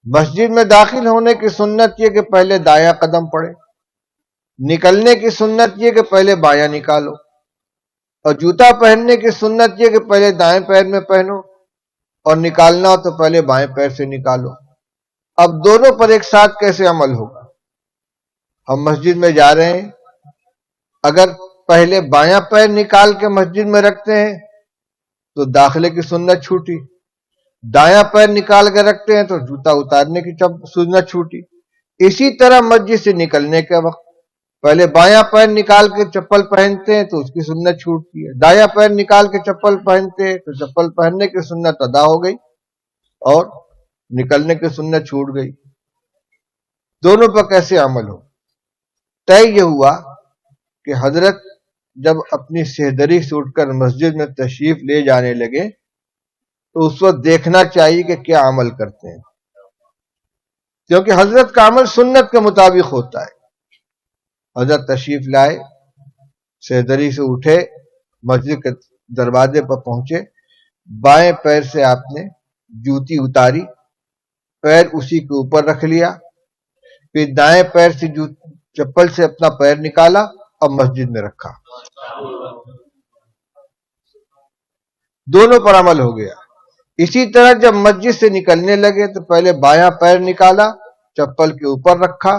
مسجد میں داخل ہونے کی سنت یہ کہ پہلے دایاں قدم پڑے، نکلنے کی سنت یہ کہ پہلے بایاں نکالو، اور جوتا پہننے کی سنت یہ کہ پہلے دائیں پیر میں پہنو اور نکالنا ہو تو پہلے بائیں پیر سے نکالو۔ اب دونوں پر ایک ساتھ کیسے عمل ہوگا؟ ہم مسجد میں جا رہے ہیں، اگر پہلے بایاں پیر نکال کے مسجد میں رکھتے ہیں تو داخلے کی سنت چھوٹی، دایاں پیر نکال کے رکھتے ہیں تو جوتا اتارنے کی سنت چھوٹی۔ اسی طرح مسجد سے نکلنے کے وقت پہلے بایاں پیر نکال کے چپل پہنتے ہیں تو اس کی سنت چھوٹتی ہے، دایاں پیر نکال کے چپل پہنتے ہیں تو چپل پہننے کی سنت ادا ہو گئی اور نکلنے کی سنت چھوٹ گئی۔ دونوں پر کیسے عمل ہو؟ طے یہ ہوا کہ حضرت جب اپنی سہدری سے اٹھ کر مسجد میں تشریف لے جانے لگے تو اس وقت دیکھنا چاہیے کہ کیا عمل کرتے ہیں، کیونکہ حضرت کا عمل سنت کے مطابق ہوتا ہے۔ حضرت تشریف لائے، سہدری سے اٹھے، مسجد کے دروازے پر پہنچے، بائیں پیر سے آپ نے جوتی اتاری، پیر اسی کے اوپر رکھ لیا، پھر دائیں پیر سے چپل سے اپنا پیر نکالا اور مسجد میں رکھا۔ دونوں پر عمل ہو گیا۔ اسی طرح جب مسجد سے نکلنے لگے تو پہلے بایاں پیر نکالا، چپل کے اوپر رکھا،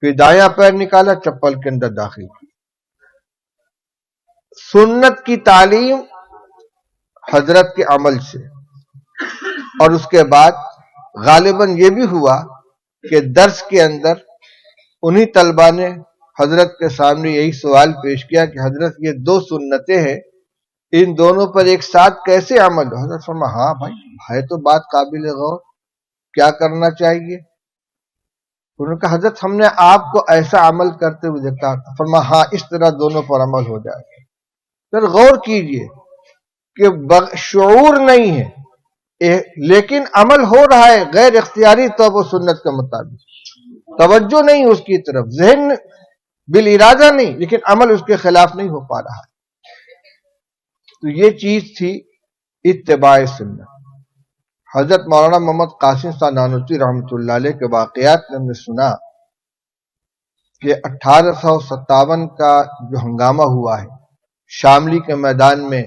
پھر دایاں پیر نکالا، چپل کے اندر داخل کی۔ سنت کی تعلیم حضرت کے عمل سے، اور اس کے بعد غالباً یہ بھی ہوا کہ درس کے اندر انہی طلبہ نے حضرت کے سامنے یہی سوال پیش کیا کہ حضرت یہ 2 سنتیں ہیں، ان دونوں پر ایک ساتھ کیسے عمل؟ حضرت فرما ہاں بھائی ہے تو بات قابل غور، کیا کرنا چاہیے؟ انہوں نے کہا حضرت ہم نے آپ کو ایسا عمل کرتے ہوئے دیکھا. فرما ہاں اس طرح دونوں پر عمل ہو جائے گا. پھر غور کیجئے کہ شعور نہیں ہے لیکن عمل ہو رہا ہے غیر اختیاری طور و سنت کے مطابق، توجہ نہیں اس کی طرف، ذہن بالارادہ نہیں، لیکن عمل اس کے خلاف نہیں ہو پا رہا. تو یہ چیز تھی اتباع سنت. حضرت مولانا محمد قاسم صاحب نانوتوی رحمۃ اللہ علیہ کے واقعات میں ہم نے سنا کہ 1857 کا جو ہنگامہ ہوا ہے شاملی کے میدان میں،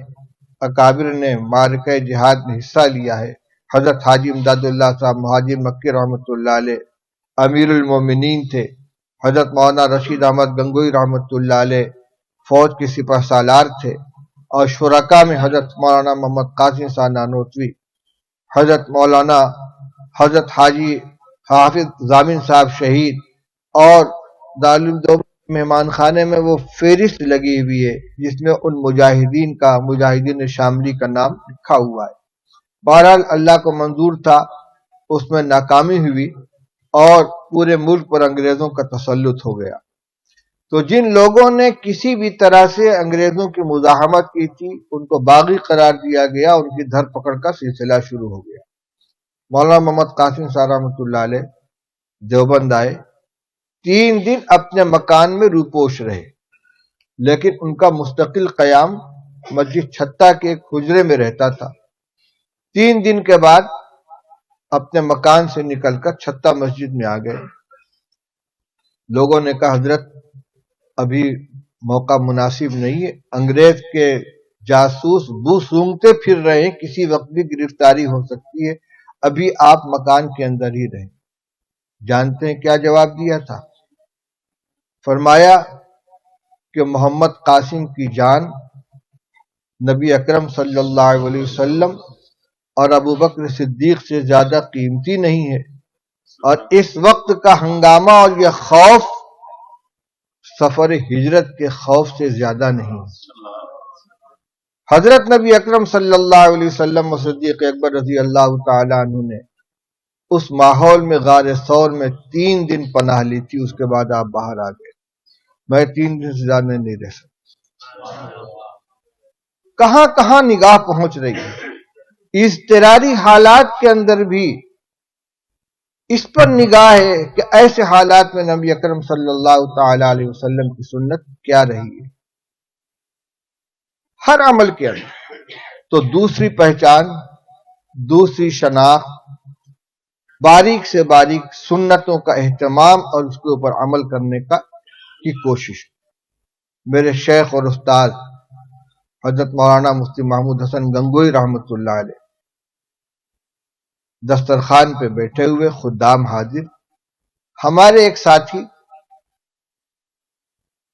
اکابر نے معرکہ جہاد میں حصہ لیا ہے. حضرت حاجی امداد اللہ صاحب مہاجر مکی رحمۃ اللہ علیہ امیر المومنین تھے. حضرت مولانا رشید احمد گنگوئی رحمۃ اللہ علیہ فوج کے سپہ سالار تھے. اور شرکا میں حضرت مولانا محمد قاسم صاحب نانوتوی، حضرت مولانا حضرت حاجی حافظ ضامن صاحب شہید، اور دارالعلوم دیوبند مہمان خانے میں وہ فہرست لگی ہوئی ہے جس میں ان مجاہدین شاملی کا نام لکھا ہوا ہے. بہرحال اللہ کو منظور تھا، اس میں ناکامی ہوئی اور پورے ملک پر انگریزوں کا تسلط ہو گیا. تو جن لوگوں نے کسی بھی طرح سے انگریزوں کی مزاحمت کی تھی ان کو باغی قرار دیا گیا، ان کی دھر پکڑ کا سلسلہ شروع ہو گیا. مولانا محمد قاسم صاحب رحمۃ اللہ علیہ دیوبند آئے، 3 دن اپنے مکان میں روپوش رہے، لیکن ان کا مستقل قیام مسجد چھتہ کے ایک حجرے میں رہتا تھا. 3 دن کے بعد اپنے مکان سے نکل کر چھتہ مسجد میں آ گئے. لوگوں نے کہا حضرت ابھی موقع مناسب نہیں ہے، انگریز کے جاسوس بو سونگتے پھر رہے ہیں، کسی وقت بھی گرفتاری ہو سکتی ہے، ابھی آپ مکان کے اندر ہی رہیں. جانتے ہیں کیا جواب دیا تھا؟ فرمایا کہ محمد قاسم کی جان نبی اکرم صلی اللہ علیہ وسلم اور ابو بکر صدیق سے زیادہ قیمتی نہیں ہے، اور اس وقت کا ہنگامہ اور یہ خوف سفر ہجرت کے خوف سے زیادہ نہیں. حضرت نبی اکرم صلی اللہ علیہ وسلم و صدیق اکبر رضی اللہ تعالی عنہ نے اس ماحول میں غار ثور میں 3 دن پناہ لی تھی. اس کے بعد آپ باہر آ گئے. میں 3 دن سے زیادہ نہیں رہ سکتا. کہاں کہاں نگاہ پہنچ رہی ہے. اضطراری حالات کے اندر بھی اس پر نگاہ ہے کہ ایسے حالات میں نبی اکرم صلی اللہ تعالی علیہ وسلم کی سنت کیا رہی ہے ہر عمل کے اندر. تو دوسری پہچان، دوسری شناخت، باریک سے باریک سنتوں کا اہتمام اور اس کے اوپر عمل کرنے کی کوشش. میرے شیخ اور استاد حضرت مولانا مفتی محمود حسن گنگوئی رحمۃ اللہ علیہ دسترخوان پہ بیٹھے ہوئے، خدام حاضر. ہمارے ایک ساتھی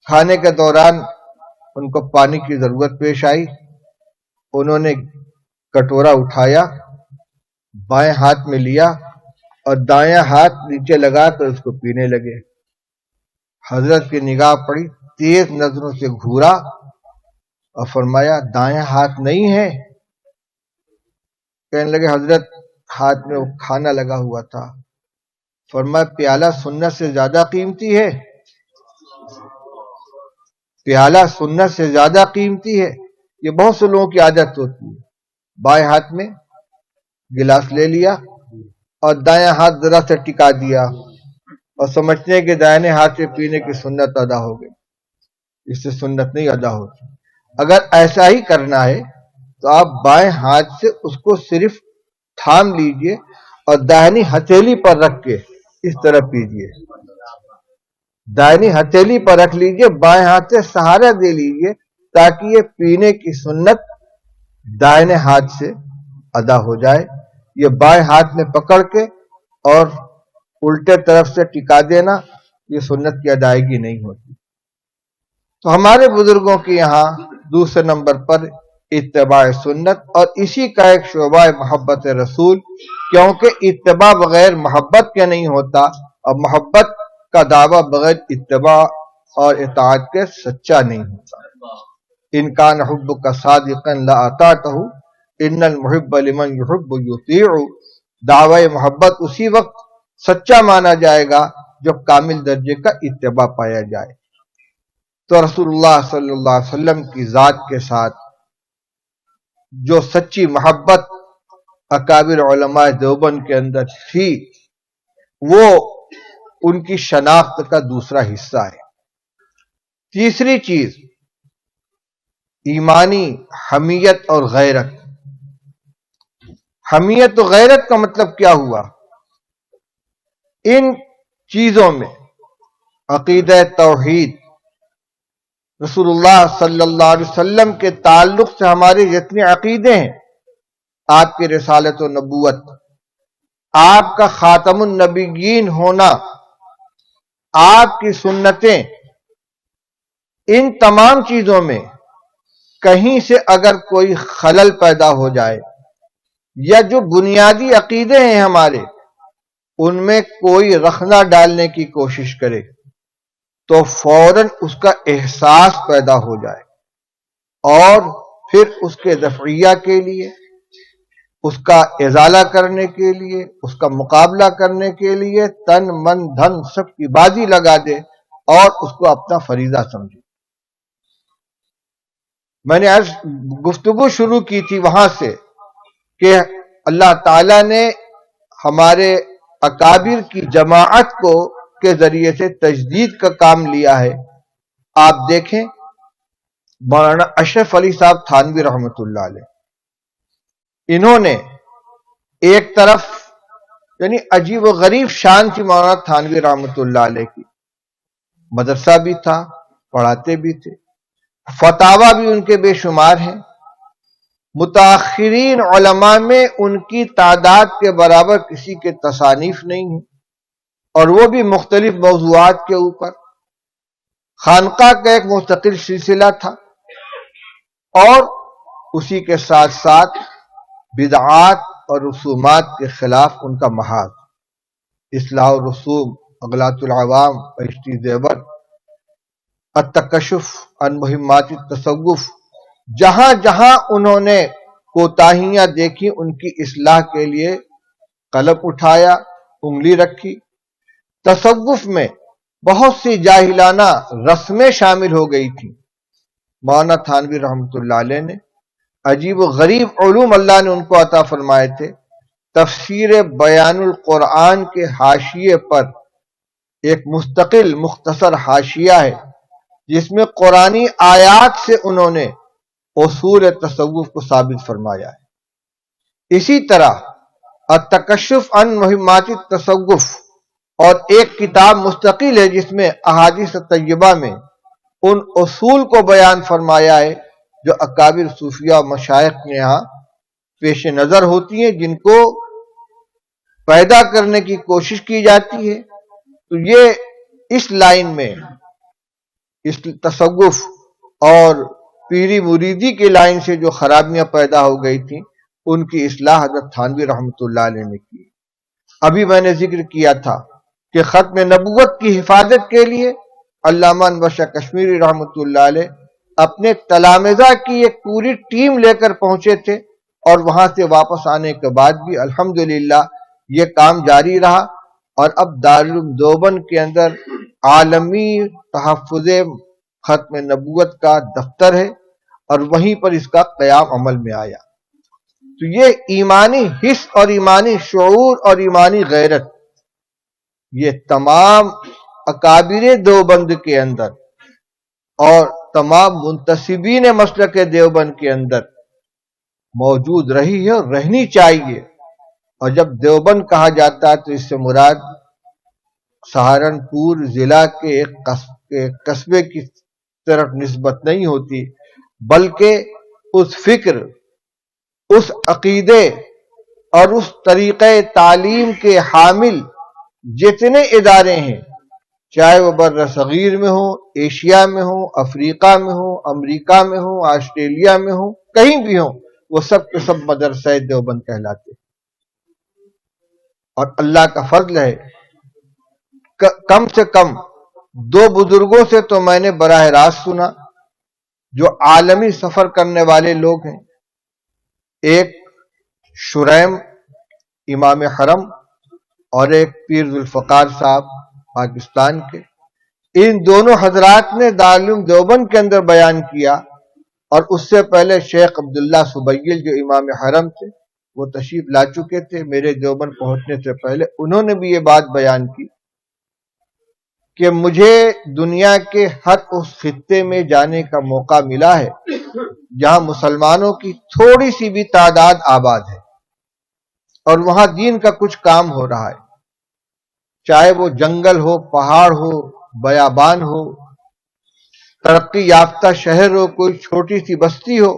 کھانے کے دوران ان کو پانی کی ضرورت پیش آئی. انہوں نے کٹورا اٹھایا، بائیں ہاتھ میں لیا اور دایاں ہاتھ نیچے لگا کر اس کو پینے لگے. حضرت کی نگاہ پڑی، تیز نظروں سے گھورا اور فرمایا دایاں ہاتھ نہیں ہے؟ کہنے لگے حضرت ہاتھ میں وہ کھانا لگا ہوا تھا. فرمایا پیالہ سنت سے زیادہ قیمتی ہے؟ پیالہ سنت سے زیادہ قیمتی ہے. یہ بہت سے لوگوں کی عادت ہوتی ہے، بائیں ہاتھ میں گلاس لے لیا اور دایاں ہاتھ ذرا سے ٹکا دیا اور سمجھتے ہیں کہ دائیں ہاتھ سے پینے کی سنت ادا ہو گئی. اس سے سنت نہیں ادا ہوتی. اگر ایسا ہی کرنا ہے تو آپ بائیں ہاتھ سے اس کو صرف تھام لیجئے اور داہنی ہتھیلی پر رکھ کے اس طرح پیجئے. داہنی ہتھیلی پر رکھ لیجئے، بائیں ہاتھ سے سہارا دے لیجئے تاکہ یہ پینے کی سنت دائیں ہاتھ سے ادا ہو جائے. یہ بائیں ہاتھ میں پکڑ کے اور الٹے طرف سے ٹکا دینا، یہ سنت کی ادائیگی نہیں ہوتی. تو ہمارے بزرگوں کے یہاں دوسرے نمبر پر اتباع سنت، اور اسی کا ایک شعبہ محبت رسول، کیونکہ اتباع بغیر محبت کے نہیں ہوتا، اور محبت کا دعویٰ بغیر اتباع اور اطاعت کے سچا نہیں ہوتا. ان کان حبک صادقا لأطعتہ ان المحب لمن یحب یطیع. دعوی محبت اسی وقت سچا مانا جائے گا جب کامل درجے کا اتباع پایا جائے. تو رسول اللہ صلی اللہ علیہ وسلم کی ذات کے ساتھ جو سچی محبت اکابر علماء دیوبند کے اندر تھی وہ ان کی شناخت کا دوسرا حصہ ہے. تیسری چیز ایمانی حمیت اور غیرت. حمیت و غیرت کا مطلب کیا ہوا؟ ان چیزوں میں عقیدہ توحید، رسول اللہ صلی اللہ علیہ وسلم کے تعلق سے ہمارے جتنے عقیدے ہیں، آپ کی رسالت و نبوت، آپ کا خاتم النبیین ہونا، آپ کی سنتیں، ان تمام چیزوں میں کہیں سے اگر کوئی خلل پیدا ہو جائے یا جو بنیادی عقیدے ہیں ہمارے ان میں کوئی رخنہ ڈالنے کی کوشش کرے تو فوراً اس کا احساس پیدا ہو جائے اور پھر اس کے دفعیہ کے لیے، اس کا ازالہ کرنے کے لیے، اس کا مقابلہ کرنے کے لیے تن من دھن سب کی بازی لگا دے اور اس کو اپنا فریضہ سمجھے. میں نے آج گفتگو شروع کی تھی وہاں سے کہ اللہ تعالیٰ نے ہمارے اکابر کی جماعت کو کے ذریعے سے تجدید کا کام لیا ہے. آپ دیکھیں مولانا اشرف علی صاحب تھانوی رحمۃ اللہ علیہ، انہوں نے ایک طرف یعنی عجیب و غریب شان تھی مولانا تھانوی رحمۃ اللہ علیہ کی، مدرسہ بھی تھا، پڑھاتے بھی تھے، فتاوا بھی ان کے بے شمار ہیں، متاخرین علماء میں ان کی تعداد کے برابر کسی کے تصانیف نہیں ہیں، اور وہ بھی مختلف موضوعات کے اوپر. خانقاہ کا ایک مستقل سلسلہ تھا اور اسی کے ساتھ ساتھ بدعات اور رسومات کے خلاف ان کا محاذ، اصلاح الرسوم، اغلاط العوام، بہشتی زیور، التکشف عن مہمات التصوف. جہاں جہاں انہوں نے کوتاہیاں دیکھی ان کی اصلاح کے لیے قلم اٹھایا، انگلی رکھی. تصوف میں بہت سی جاہلانہ رسمیں شامل ہو گئی تھیں. مولانا تھانوی رحمۃ اللہ علیہ نے عجیب و غریب علوم اللہ نے ان کو عطا فرمائے تھے. تفسیر بیان القرآن کے حاشیے پر ایک مستقل مختصر حاشیہ ہے جس میں قرآنی آیات سے انہوں نے اصول تصوف کو ثابت فرمایا ہے. اسی طرح التکشف عن مہمات التصوف اور ایک کتاب مستقل ہے جس میں احادیث طیبہ میں ان اصول کو بیان فرمایا ہے جو اکابر صوفیہ و مشائخ کے یہاں پیش نظر ہوتی ہیں، جن کو پیدا کرنے کی کوشش کی جاتی ہے. تو یہ اس لائن میں اس تصوف اور پیری مریدی کے لائن سے جو خرابیاں پیدا ہو گئی تھیں ان کی اصلاح حضرت تھانوی رحمۃ اللہ علیہ نے کی. ابھی میں نے ذکر کیا تھا کہ ختم نبوت کی حفاظت کے لیے علامہ انور شاہ کشمیری رحمۃ اللہ علیہ اپنے تلامذہ کی ایک پوری ٹیم لے کر پہنچے تھے، اور وہاں سے واپس آنے کے بعد بھی الحمدللہ یہ کام جاری رہا، اور اب دارالعلوم دیوبند کے اندر عالمی تحفظ ختم نبوت کا دفتر ہے اور وہیں پر اس کا قیام عمل میں آیا. تو یہ ایمانی حس اور ایمانی شعور اور ایمانی غیرت یہ تمام اکابر دیوبند کے اندر اور تمام منتسبین مسلک دیوبند کے اندر موجود رہی ہے اور رہنی چاہیے. اور جب دیوبند کہا جاتا ہے تو اس سے مراد سہارنپور ضلع کے ایک قصبے کی طرف نسبت نہیں ہوتی، بلکہ اس فکر، اس عقیدے اور اس طریقہ تعلیم کے حامل جتنے ادارے ہیں، چاہے وہ بر صغیر میں ہوں، ایشیا میں ہوں، افریقہ میں ہوں، امریکہ میں ہوں، آسٹریلیا میں ہوں، کہیں بھی ہوں، وہ سب کے سب مدرسہ دیوبند کہلاتے ہیں. اور اللہ کا فضل ہے کم سے کم 2 بزرگوں سے تو میں نے براہ راست سنا. جو عالمی سفر کرنے والے لوگ ہیں، ایک شریم امام حرم اور ایک پیر ذوالفقار صاحب پاکستان کے، ان دونوں حضرات نے دارالعلوم دیوبند کے اندر بیان کیا، اور اس سے پہلے شیخ عبداللہ سبیل جو امام حرم تھے وہ تشریف لا چکے تھے میرے دیوبند پہنچنے سے پہلے، انہوں نے بھی یہ بات بیان کی کہ مجھے دنیا کے ہر اس خطے میں جانے کا موقع ملا ہے جہاں مسلمانوں کی تھوڑی سی بھی تعداد آباد ہے اور وہاں دین کا کچھ کام ہو رہا ہے، چاہے وہ جنگل ہو، پہاڑ ہو، بیابان ہو، ترقی یافتہ شہر ہو، کوئی چھوٹی سی بستی ہو،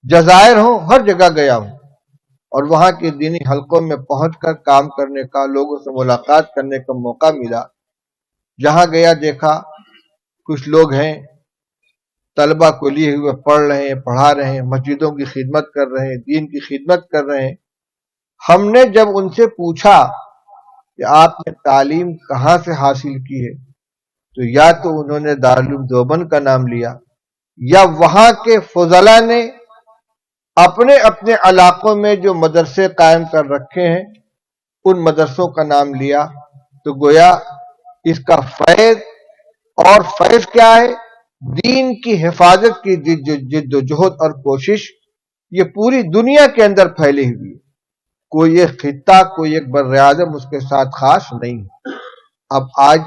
جزائر ہو، ہر جگہ گیا ہوں اور وہاں کے دینی حلقوں میں پہنچ کر کام کرنے کا، لوگوں سے ملاقات کرنے کا موقع ملا۔ جہاں گیا دیکھا کچھ لوگ ہیں طلبہ کو لیے ہوئے پڑھ رہے ہیں، پڑھا رہے ہیں، مسجدوں کی خدمت کر رہے ہیں، دین کی خدمت کر رہے ہیں۔ ہم نے جب ان سے پوچھا کہ آپ نے تعلیم کہاں سے حاصل کی ہے تو یا تو انہوں نے دارالعلوم دیوبند کا نام لیا یا وہاں کے فضلاء نے اپنے اپنے علاقوں میں جو مدرسے قائم کر رکھے ہیں ان مدرسوں کا نام لیا، تو گویا اس کا فیض، اور فیض کیا ہے؟ دین کی حفاظت کی جد و جہد اور کوشش، یہ پوری دنیا کے اندر پھیلی ہوئی ہے، کوئی ایک خطہ، کوئی ایک بر اعظم اس کے ساتھ خاص نہیں۔ اب آج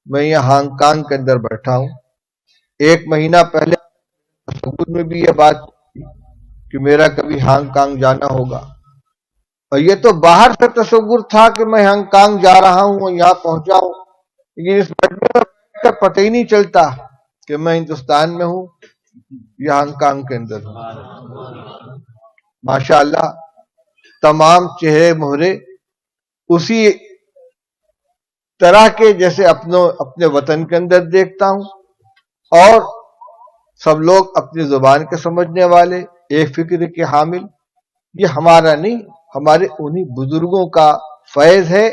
میں یہاں ہانگ کانگ کے اندر بیٹھا ہوں، ایک مہینہ پہلے تصور میں بھی یہ بات کہ میرا کبھی ہانگ کانگ جانا ہوگا، اور یہ تو باہر سے تصور تھا کہ میں ہانگ کانگ جا رہا ہوں اور یہاں پہنچا ہوں، لیکن اس کا پتہ ہی نہیں چلتا کہ میں ہندوستان میں ہوں یا ہانگ کانگ کے اندر ہوں۔ ماشاءاللہ تمام چہرے مہرے اسی طرح کے جیسے اپنے وطن کے اندر دیکھتا ہوں، اور سب لوگ اپنی زبان کے سمجھنے والے، ایک فکر کے حامل۔ یہ ہمارا نہیں، ہمارے انہی بزرگوں کا فیض ہے۔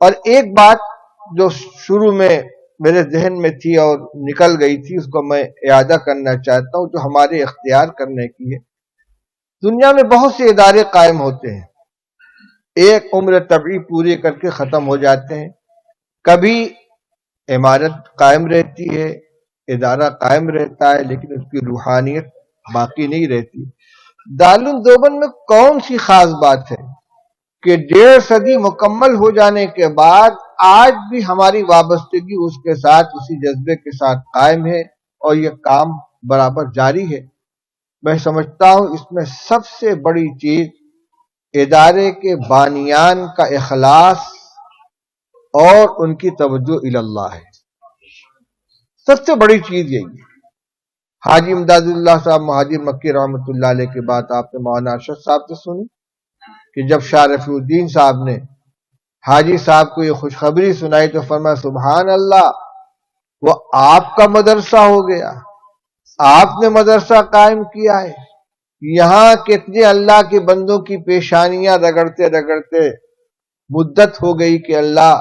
اور ایک بات جو شروع میں میرے ذہن میں تھی اور نکل گئی تھی، اس کو میں اعادہ کرنا چاہتا ہوں، جو ہمارے اختیار کرنے کی ہے۔ دنیا میں بہت سے ادارے قائم ہوتے ہیں، ایک عمر طبعی پوری کر کے ختم ہو جاتے ہیں، کبھی عمارت قائم رہتی ہے، ادارہ قائم رہتا ہے، لیکن اس کی روحانیت باقی نہیں رہتی۔ دارالعلوم دیوبند میں کون سی خاص بات ہے کہ 1.5 صدی مکمل ہو جانے کے بعد آج بھی ہماری وابستگی اس کے ساتھ، اسی جذبے کے ساتھ قائم ہے، اور یہ کام برابر جاری ہے۔ میں سمجھتا ہوں اس میں سب سے بڑی چیز ادارے کے بانیان کا اخلاص اور ان کی توجہ اللہ ہے، سب سے بڑی چیز یہی ہے۔ حاجی امداد اللہ صاحب مہاجر مکی رحمۃ اللہ علیہ کی بات آپ نے مولانا ارشد صاحب سے سنی کہ جب شاہ رفیع الدین صاحب نے حاجی صاحب کو یہ خوشخبری سنائی تو فرمایا سبحان اللہ، وہ آپ کا مدرسہ ہو گیا، آپ نے مدرسہ قائم کیا ہے۔ یہاں کتنے اللہ کے بندوں کی پیشانیاں رگڑتے رگڑتے مدت ہو گئی کہ اللہ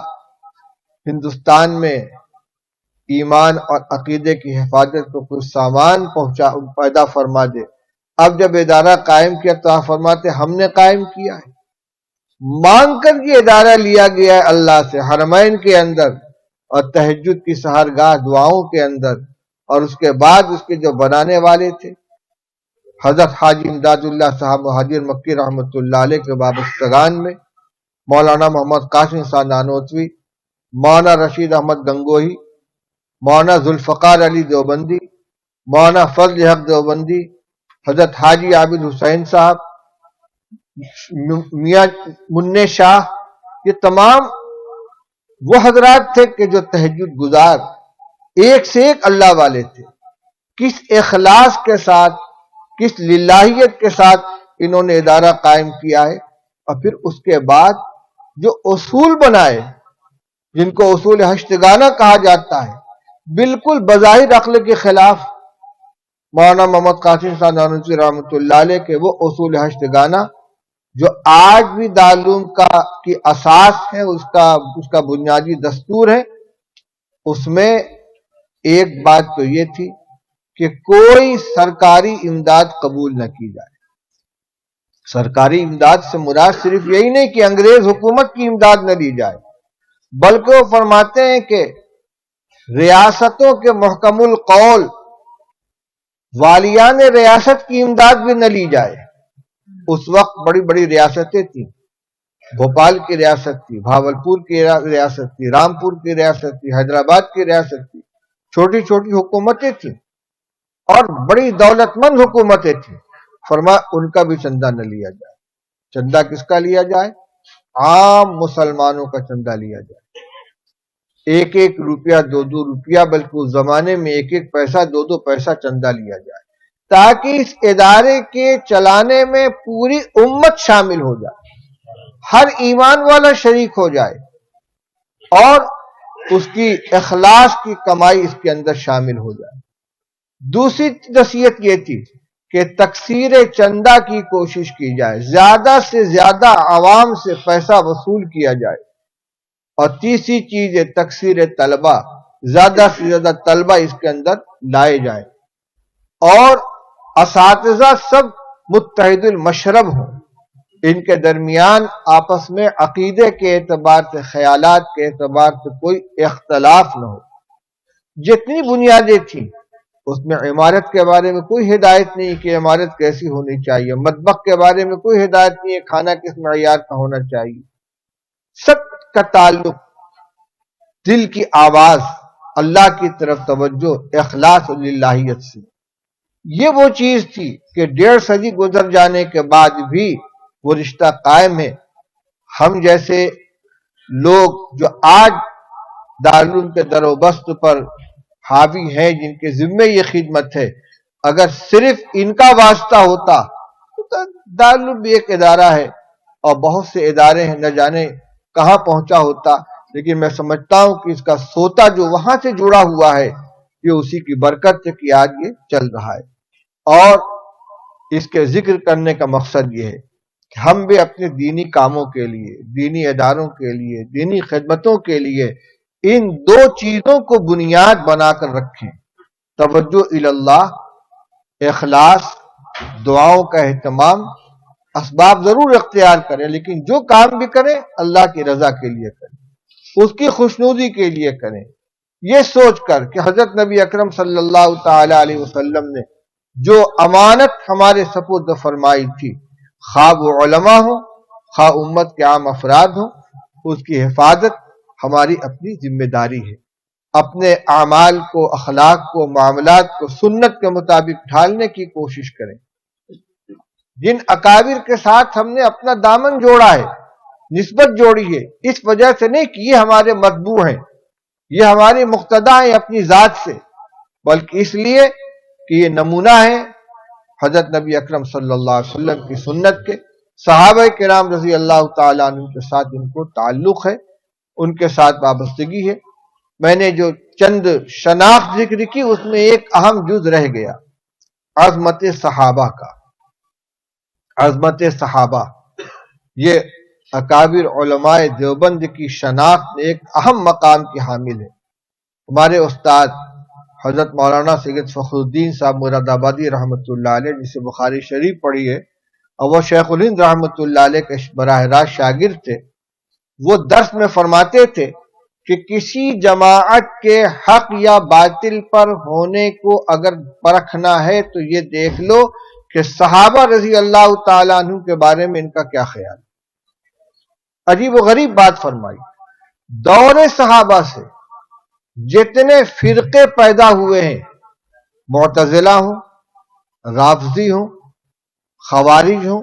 ہندوستان میں ایمان اور عقیدے کی حفاظت کو کچھ سامان پیدا فرما دے۔ اب جب ادارہ قائم کیا تو آپ فرماتے ہم نے قائم کیا ہے، مانگ کر یہ ادارہ لیا گیا ہے اللہ سے، حرمین کے اندر اور تہجد کی سحرگاہ دعاؤں کے اندر، اور اس کے بعد اس کے جو بنانے والے تھے حضرت حاجی امداد اللہ صاحب مہاجر مکی رحمۃ اللہ علیہ کے وابستگان میں مولانا محمد قاسم صاحب نانوتوی، مولانا رشید احمد گنگوہی، مولانا ذوالفقار علی دیوبندی، مولانا فضل حق دیوبندی، حضرت حاجی عابد حسین صاحب، میاں منع شاہ، یہ تمام وہ حضرات تھے کہ جو تہجد گزار ایک سے ایک اللہ والے تھے۔ کس اخلاص کے ساتھ، کس للہیت کے ساتھ انہوں نے ادارہ قائم کیا ہے، اور پھر اس کے بعد جو اصول بنائے جن کو اصول ہشتگانہ کہا جاتا ہے، بالکل بظاہر عقل کے خلاف، مولانا محمد قاسم صاحب نانوتوی رحمۃ اللہ علیہ کے وہ اصول ہشتگانہ جو آج بھی دارالعلوم کی اساس ہے، اس کا بنیادی دستور ہے۔ اس میں ایک بات تو یہ تھی کہ کوئی سرکاری امداد قبول نہ کی جائے۔ سرکاری امداد سے مراد صرف یہی نہیں کہ انگریز حکومت کی امداد نہ لی جائے، بلکہ وہ فرماتے ہیں کہ ریاستوں کے محکم القول والیان ریاست کی امداد بھی نہ لی جائے۔ اس وقت بڑی بڑی ریاستیں تھیں، بھوپال کی ریاست تھی، بھاولپور کی ریاست تھی، رامپور کی ریاست تھی، حیدرآباد کی ریاست تھی، چھوٹی چھوٹی حکومتیں تھیں اور بڑی دولت مند حکومتیں تھیں۔ فرمایا ان کا بھی چندہ نہ لیا جائے۔ چندہ کس کا لیا جائے؟ عام مسلمانوں کا چندہ لیا جائے۔ ایک ایک روپیہ، دو دو روپیہ، بلکہ اس زمانے میں ایک ایک پیسہ، دو دو پیسہ چندہ لیا جائے، تاکہ اس ادارے کے چلانے میں پوری امت شامل ہو جائے، ہر ایمان والا شریک ہو جائے اور اس کی اخلاص کی کمائی اس کے اندر شامل ہو جائے۔ دوسری نصیحت یہ تھی کہ تکثیر چندہ کی کوشش کی جائے، زیادہ سے زیادہ عوام سے پیسہ وصول کیا جائے۔ اور تیسری چیز ہے تکثیر طلبہ، زیادہ سے زیادہ طلبہ اس کے اندر لائے جائیں اور اساتذہ سب متحد المشرب ہوں، ان کے درمیان آپس میں عقیدے کے اعتبار سے، خیالات کے اعتبار سے کوئی اختلاف نہ ہو۔ جتنی بنیادیں تھیں اس میں عمارت کے بارے میں کوئی ہدایت نہیں کہ عمارت کیسی ہونی چاہیے، مطبخ کے بارے میں کوئی ہدایت نہیں ہے کھانا کس معیار کا ہونا چاہیے۔ سب کا تعلق دل کی آواز، اللہ کی طرف توجہ، اخلاص و للہیت سے۔ یہ وہ چیز تھی کہ 1.5 صدی گزر جانے کے بعد بھی وہ رشتہ قائم ہے۔ ہم جیسے لوگ جو آج دارالعلوم کے در و بست پر حاوی ہیں، جن کے ذمے یہ خدمت ہے، اگر صرف ان کا واسطہ ہوتا تو دارالعلوم بھی ایک ادارہ ہے اور بہت سے ادارے ہیں، نہ جانے کہاں پہنچا ہوتا، لیکن میں سمجھتا ہوں کہ اس کا سوتا جو وہاں سے جڑا ہوا ہے یہ اسی کی برکت سے کہ آج یہ چل رہا ہے۔ اور اس کے ذکر کرنے کا مقصد یہ ہے کہ ہم بھی اپنے دینی کاموں کے لیے، دینی اداروں کے لیے، دینی خدمتوں کے لیے ان 2 چیزوں کو بنیاد بنا کر رکھیں: توجہ اللہ، اخلاص، دعاؤں کا اہتمام۔ اسباب ضرور اختیار کریں، لیکن جو کام بھی کریں اللہ کی رضا کے لیے کریں، اس کی خوشنودی کے لیے کریں، یہ سوچ کر کہ حضرت نبی اکرم صلی اللہ تعالی علیہ وسلم نے جو امانت ہمارے سپرد فرمائی تھی، خواہ وہ علماء ہوں، خواہ امت کے عام افراد ہوں، اس کی حفاظت ہماری اپنی ذمہ داری ہے۔ اپنے اعمال کو، اخلاق کو، معاملات کو سنت کے مطابق ڈھالنے کی کوشش کریں۔ جن اکابر کے ساتھ ہم نے اپنا دامن جوڑا ہے، نسبت جوڑی ہے، اس وجہ سے نہیں کہ یہ ہمارے متبوع ہیں، یہ ہماری مقتدا ہیں اپنی ذات سے، بلکہ اس لیے کہ یہ نمونہ ہے حضرت نبی اکرم صلی اللہ علیہ وسلم کی سنت کے۔ صحابہ کرام رضی اللہ تعالیٰ عنہ کے ساتھ ان کو تعلق ہے، ان کے ساتھ وابستگی ہے۔ میں نے جو چند شناخت ذکر کی اس میں ایک اہم جز رہ گیا، عظمت صحابہ کا۔ عظمت صحابہ یہ اکابر علماء دیوبند کی شناخت میں ایک اہم مقام کی حامل ہے۔ ہمارے استاد حضرت مولانا سید فخر الدین صاحب مراد آبادی رحمۃ اللہ علیہ، جسے بخاری شریف پڑھی ہے اور وہ شیخ الہند رحمۃ اللہ علیہ کے براہ راست شاگرد تھے، وہ درس میں فرماتے تھے کہ کسی جماعت کے حق یا باطل پر ہونے کو اگر پرکھنا ہے تو یہ دیکھ لو کہ صحابہ رضی اللہ تعالیٰ عنہ کے بارے میں ان کا کیا خیال ہے۔ عجیب و غریب بات فرمائی، دور صحابہ سے جتنے فرقے پیدا ہوئے ہیں، معتزلہ ہوں، رافضی ہوں، خوارج ہوں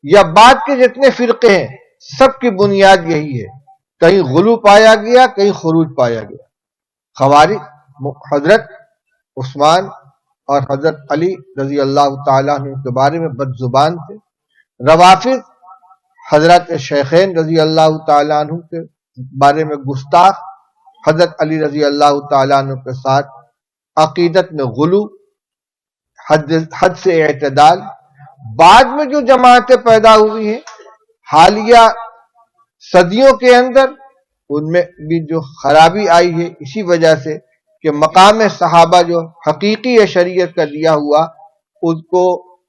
یا بعد کے جتنے فرقے ہیں، سب کی بنیاد یہی ہے، کہیں غلو پایا گیا، کہیں خروج پایا گیا۔ خوارج حضرت عثمان اور حضرت علی رضی اللہ تعالیٰ عنہ کے بارے میں بد زبان تھے۔ روافض حضرت شیخین رضی اللہ تعالیٰ عنہ کے بارے میں گستاخ، حضرت علی رضی اللہ تعالیٰ عنہ کے ساتھ عقیدت میں غلو، حد سے اعتدال۔ بعد میں جو جماعتیں پیدا ہوئی ہیں حالیہ صدیوں کے اندر، ان میں بھی جو خرابی آئی ہے اسی وجہ سے کہ مقام صحابہ جو حقیقی شریعت کا دیا ہوا اس کو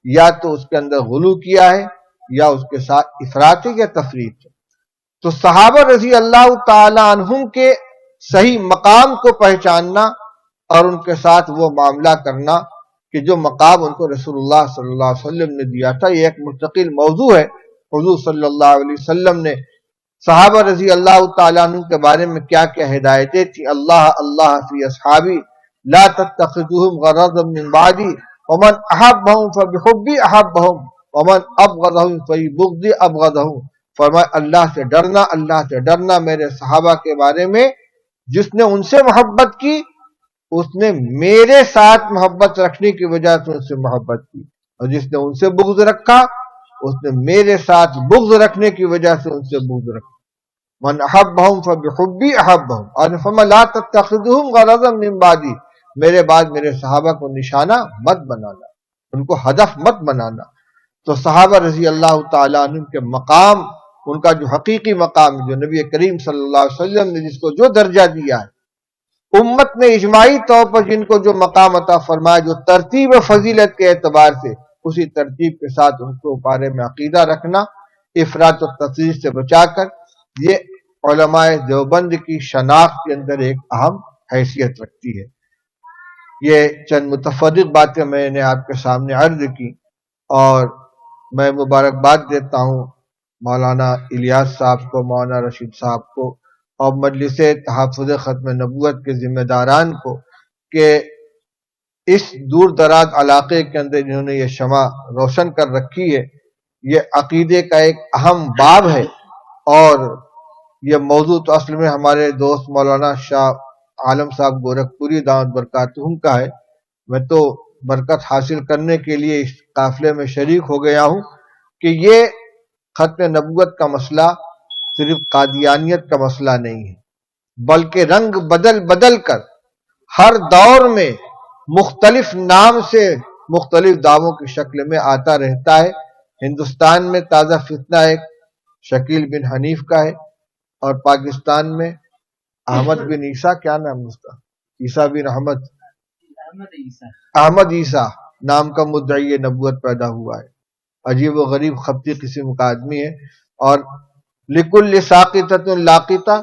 یا تو اس کے اندر غلو کیا ہے یا اس کے ساتھ افراط ہے یا تفریط ہے۔ تو صحابہ رضی اللہ تعالی عنہم کے صحیح مقام کو پہچاننا اور ان کے ساتھ وہ معاملہ کرنا کہ جو مقام ان کو رسول اللہ صلی اللہ علیہ وسلم نے دیا تھا، یہ ایک مستقل موضوع ہے۔ حضور صلی اللہ علیہ وسلم نے صحابہ رضی اللہ تعالیٰ عنہ کے بارے میں کیا کیا ہدایتیں تھیں، اللہ اللہ فی اصحابی لا تتخذوهم غرضا من بعدی ومن احبهم فبحبی احبهم ومن ابغضهم فبغضی ابغضهم، فرمایا اللہ سے ڈرنا میرے صحابہ کے بارے میں، جس نے ان سے محبت کی اس نے میرے ساتھ محبت رکھنے کی وجہ سے ان سے محبت کی، اور جس نے ان سے بغض رکھا اس نے میرے ساتھ بغض رکھنے کی وجہ سے ان سے بغض رکھا۔ من احبهم فبحبی احبهم اور فرمایا لا تتخذوهم غرضا من بعدی، میرے بعد میرے صحابہ کو نشانہ مت بنانا، ان کو ہدف مت بنانا۔ تو صحابہ رضی اللہ تعالیٰ عنہ کے مقام، ان کا جو حقیقی مقام جو نبی کریم صلی اللہ علیہ وسلم نے جس کو جو درجہ دیا ہے، امت نے اجماعی طور پر جن کو جو مقام عطا فرمایا، جو ترتیب فضیلت کے اعتبار سے اسی ترتیب کے ساتھ ان کو بارے میں عقیدہ رکھنا، افراط و تفریط سے بچا کر، یہ علماء دیوبند کی شناخت کے اندر ایک اہم حیثیت رکھتی ہے۔ یہ چند متفرق باتیں میں نے آپ کے سامنے عرض کی، اور میں مبارکباد دیتا ہوں مولانا الیاس صاحب کو، مولانا رشید صاحب کو اور مجلس تحفظ ختم نبوت کے ذمہ داران کو کہ اس دور دراز علاقے کے اندر جنہوں نے یہ شمع روشن کر رکھی ہے۔ یہ عقیدے کا ایک اہم باب ہے، اور یہ موضوع تو اصل میں ہمارے دوست مولانا شاہ عالم صاحب گورکھپوری دعوت برکاتہم کا ہے۔ میں تو برکت حاصل کرنے کے لیے اس قافلے میں شریک ہو گیا ہوں کہ یہ ختم نبوت کا مسئلہ صرف قادیانیت کا مسئلہ نہیں ہے، بلکہ رنگ بدل بدل کر ہر دور میں مختلف نام سے مختلف دعووں کی شکل میں آتا رہتا ہے۔ ہندوستان میں تازہ فتنہ ایک شکیل بن حنیف کا ہے، اور پاکستان میں احمد بن عیسیٰ، کیا نام اس کا، عیسیٰ بن احمد عیسیٰ نام کا مدعی نبوت پیدا ہوا ہے۔ عجیب و غریب خبتی قسم کا آدمی ہے، اور لکل ساقطۃ لاقطہ،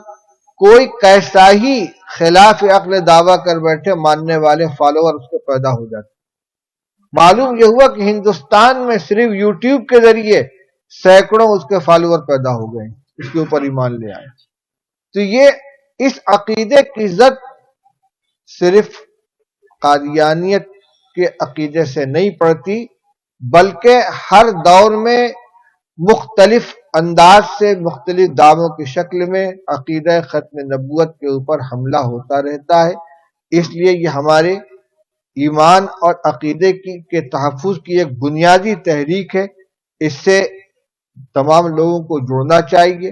کوئی کیسا ہی خلاف عقل دعویٰ کر بیٹھے، ماننے والے فالوور اس کو پیدا ہو جاتے۔ معلوم یہ ہوا کہ ہندوستان میں صرف یوٹیوب کے ذریعے سینکڑوں اس کے فالوور پیدا ہو گئے، اس کے اوپر ایمان لے آئے۔ تو یہ اس عقیدے کی ضد صرف قادیانیت کے عقیدے سے نہیں پڑتی، بلکہ ہر دور میں مختلف انداز سے مختلف دعووں کی شکل میں عقیدہ ختم نبوت کے اوپر حملہ ہوتا رہتا ہے۔ اس لیے یہ ہمارے ایمان اور عقیدے کے تحفظ کی ایک بنیادی تحریک ہے۔ اس سے تمام لوگوں کو جڑنا چاہیے،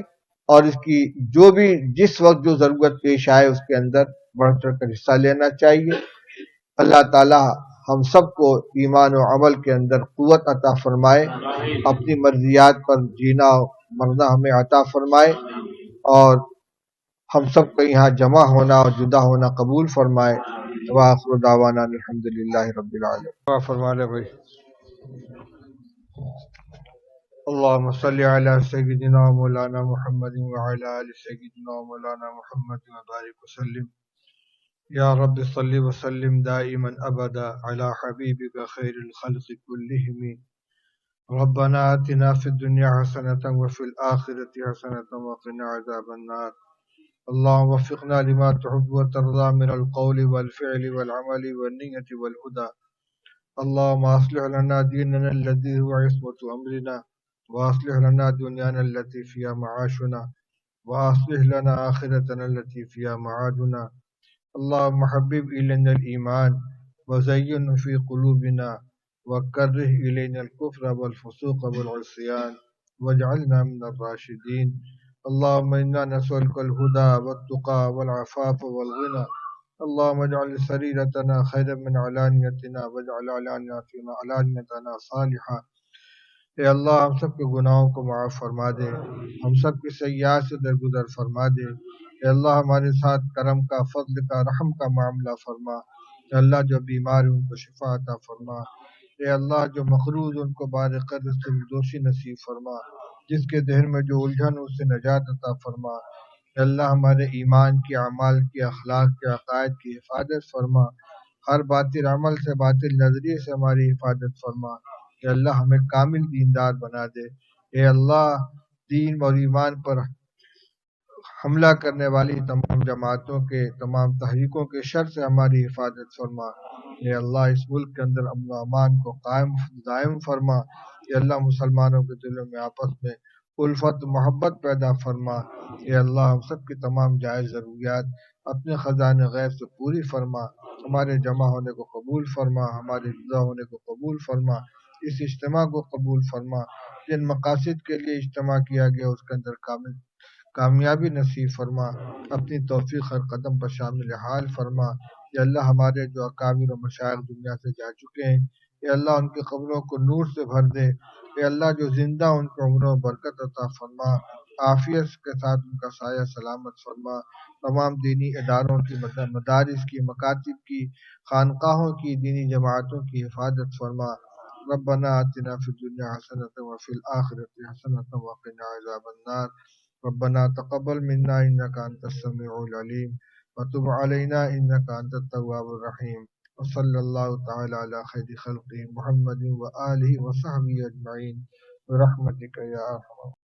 اور اس کی جو بھی جس وقت جو ضرورت پیش آئے اس کے اندر بڑھ چڑھ کر حصہ لینا چاہیے۔ اللہ تعالی ہم سب کو ایمان و عمل کے اندر قوت عطا فرمائے، اپنی مرضیات پر جینا مرنا ہمیں عطا فرمائے، اور ہم سب کو یہاں جمع ہونا اور جدا ہونا قبول فرمائے۔ وآخر دعوانا الحمدللہ رب العالمین۔ فرما لے بھائی، اللہم صلی علی سیدنا مولانا محمد وعلی آل سیدنا مولانا محمد وبارک وسلم۔ یا رب صلی وسلم دائما ابدا علی حبیبک خیر الخلق کلہم۔ ربنا آتنا فی الدنیا حسنة وفی الآخرة حسنة وقنا عذاب النار۔ اللهم وفقنا لما تحب وترضى من القول والفعل والعمل والنية والهدى۔ اللهم اصلح لنا ديننا الذي هو عصمة أمرنا، واصلح لنا دنيانا التي فيها معاشنا، واصلح لنا آخرتنا التي فيها معادنا۔ اللهم حبب إلينا الإيمان وزينه في قلوبنا، وكره إلينا الكفر والفسوق والعصيان، واجعلنا من الراشدين۔ اللهم إنا نسألك الهدى والتقى والعفاف والغنى۔ اللهم اجعل سريرتنا خيرا من علانيتنا، واجعل علانيتنا صالحة۔ اے اللہ ہم سب کے گناہوں کو معاف فرما دے، ہم سب کی سیئات سے درگزر فرما دے، اے اللہ ہمارے ساتھ کرم کا، فضل کا، رحم کا معاملہ فرما۔ اے اللہ جو بیمار ہیں ان کو شفا عطا فرما۔ اے اللہ جو مقروض ان کو بارقدر سے دوشی نصیب فرما۔ جس کے ذہن میں جو الجھن اس سے نجات عطا فرما۔ اے اللہ ہمارے ایمان کی، اعمال کی، اخلاق کے، عقائد کی حفاظت فرما۔ ہر باطل عمل سے، باطل نظریے سے ہماری حفاظت فرما۔ اے اللہ ہمیں کامل دیندار بنا دے۔ اے اللہ دین اور ایمان پر حملہ کرنے والی تمام جماعتوں کے، تمام تحریکوں کے شر سے ہماری حفاظت فرما۔ اے اللہ اس ملک کے اندر امن و امان کو قائم دائم فرما۔ اے اللہ مسلمانوں کے دلوں میں آپس میں الفت محبت پیدا فرما۔ اے اللہ ہم سب کی تمام جائز ضروریات اپنے خزانے غیب سے پوری فرما۔ ہمارے جمع ہونے کو قبول فرما، ہمارے جدا ہونے کو قبول فرما، اس اجتماع کو قبول فرما۔ جن مقاصد کے لیے اجتماع کیا گیا اس کے اندر کامیابی نصیب فرما۔ اپنی توفیق ہر قدم پر شامل حال فرما۔ یا اللہ ہمارے جو اکابر و مشائخ دنیا سے جا چکے ہیں، یا اللہ ان کی قبروں کو نور سے بھر دے۔ یا اللہ جو زندہ ان کو عمروں و برکت عطا فرما، عافیت کے ساتھ ان کا سایہ سلامت فرما۔ تمام دینی اداروں کی، مدارس کی، مکاتب کی، خانقاہوں کی، دینی جماعتوں کی حفاظت فرما۔ ربنا آتنا فی الدنیا حسنۃ وفی الآخرۃ حسنۃ وقنا عذاب النار۔ ربنا تقبل منا انك انت السميع العليم وتب علينا انك انت التواب الرحيم وصلى الله تعالى على خير خلقه محمد وآله وصحبه اجمعين برحمتك يا ارحم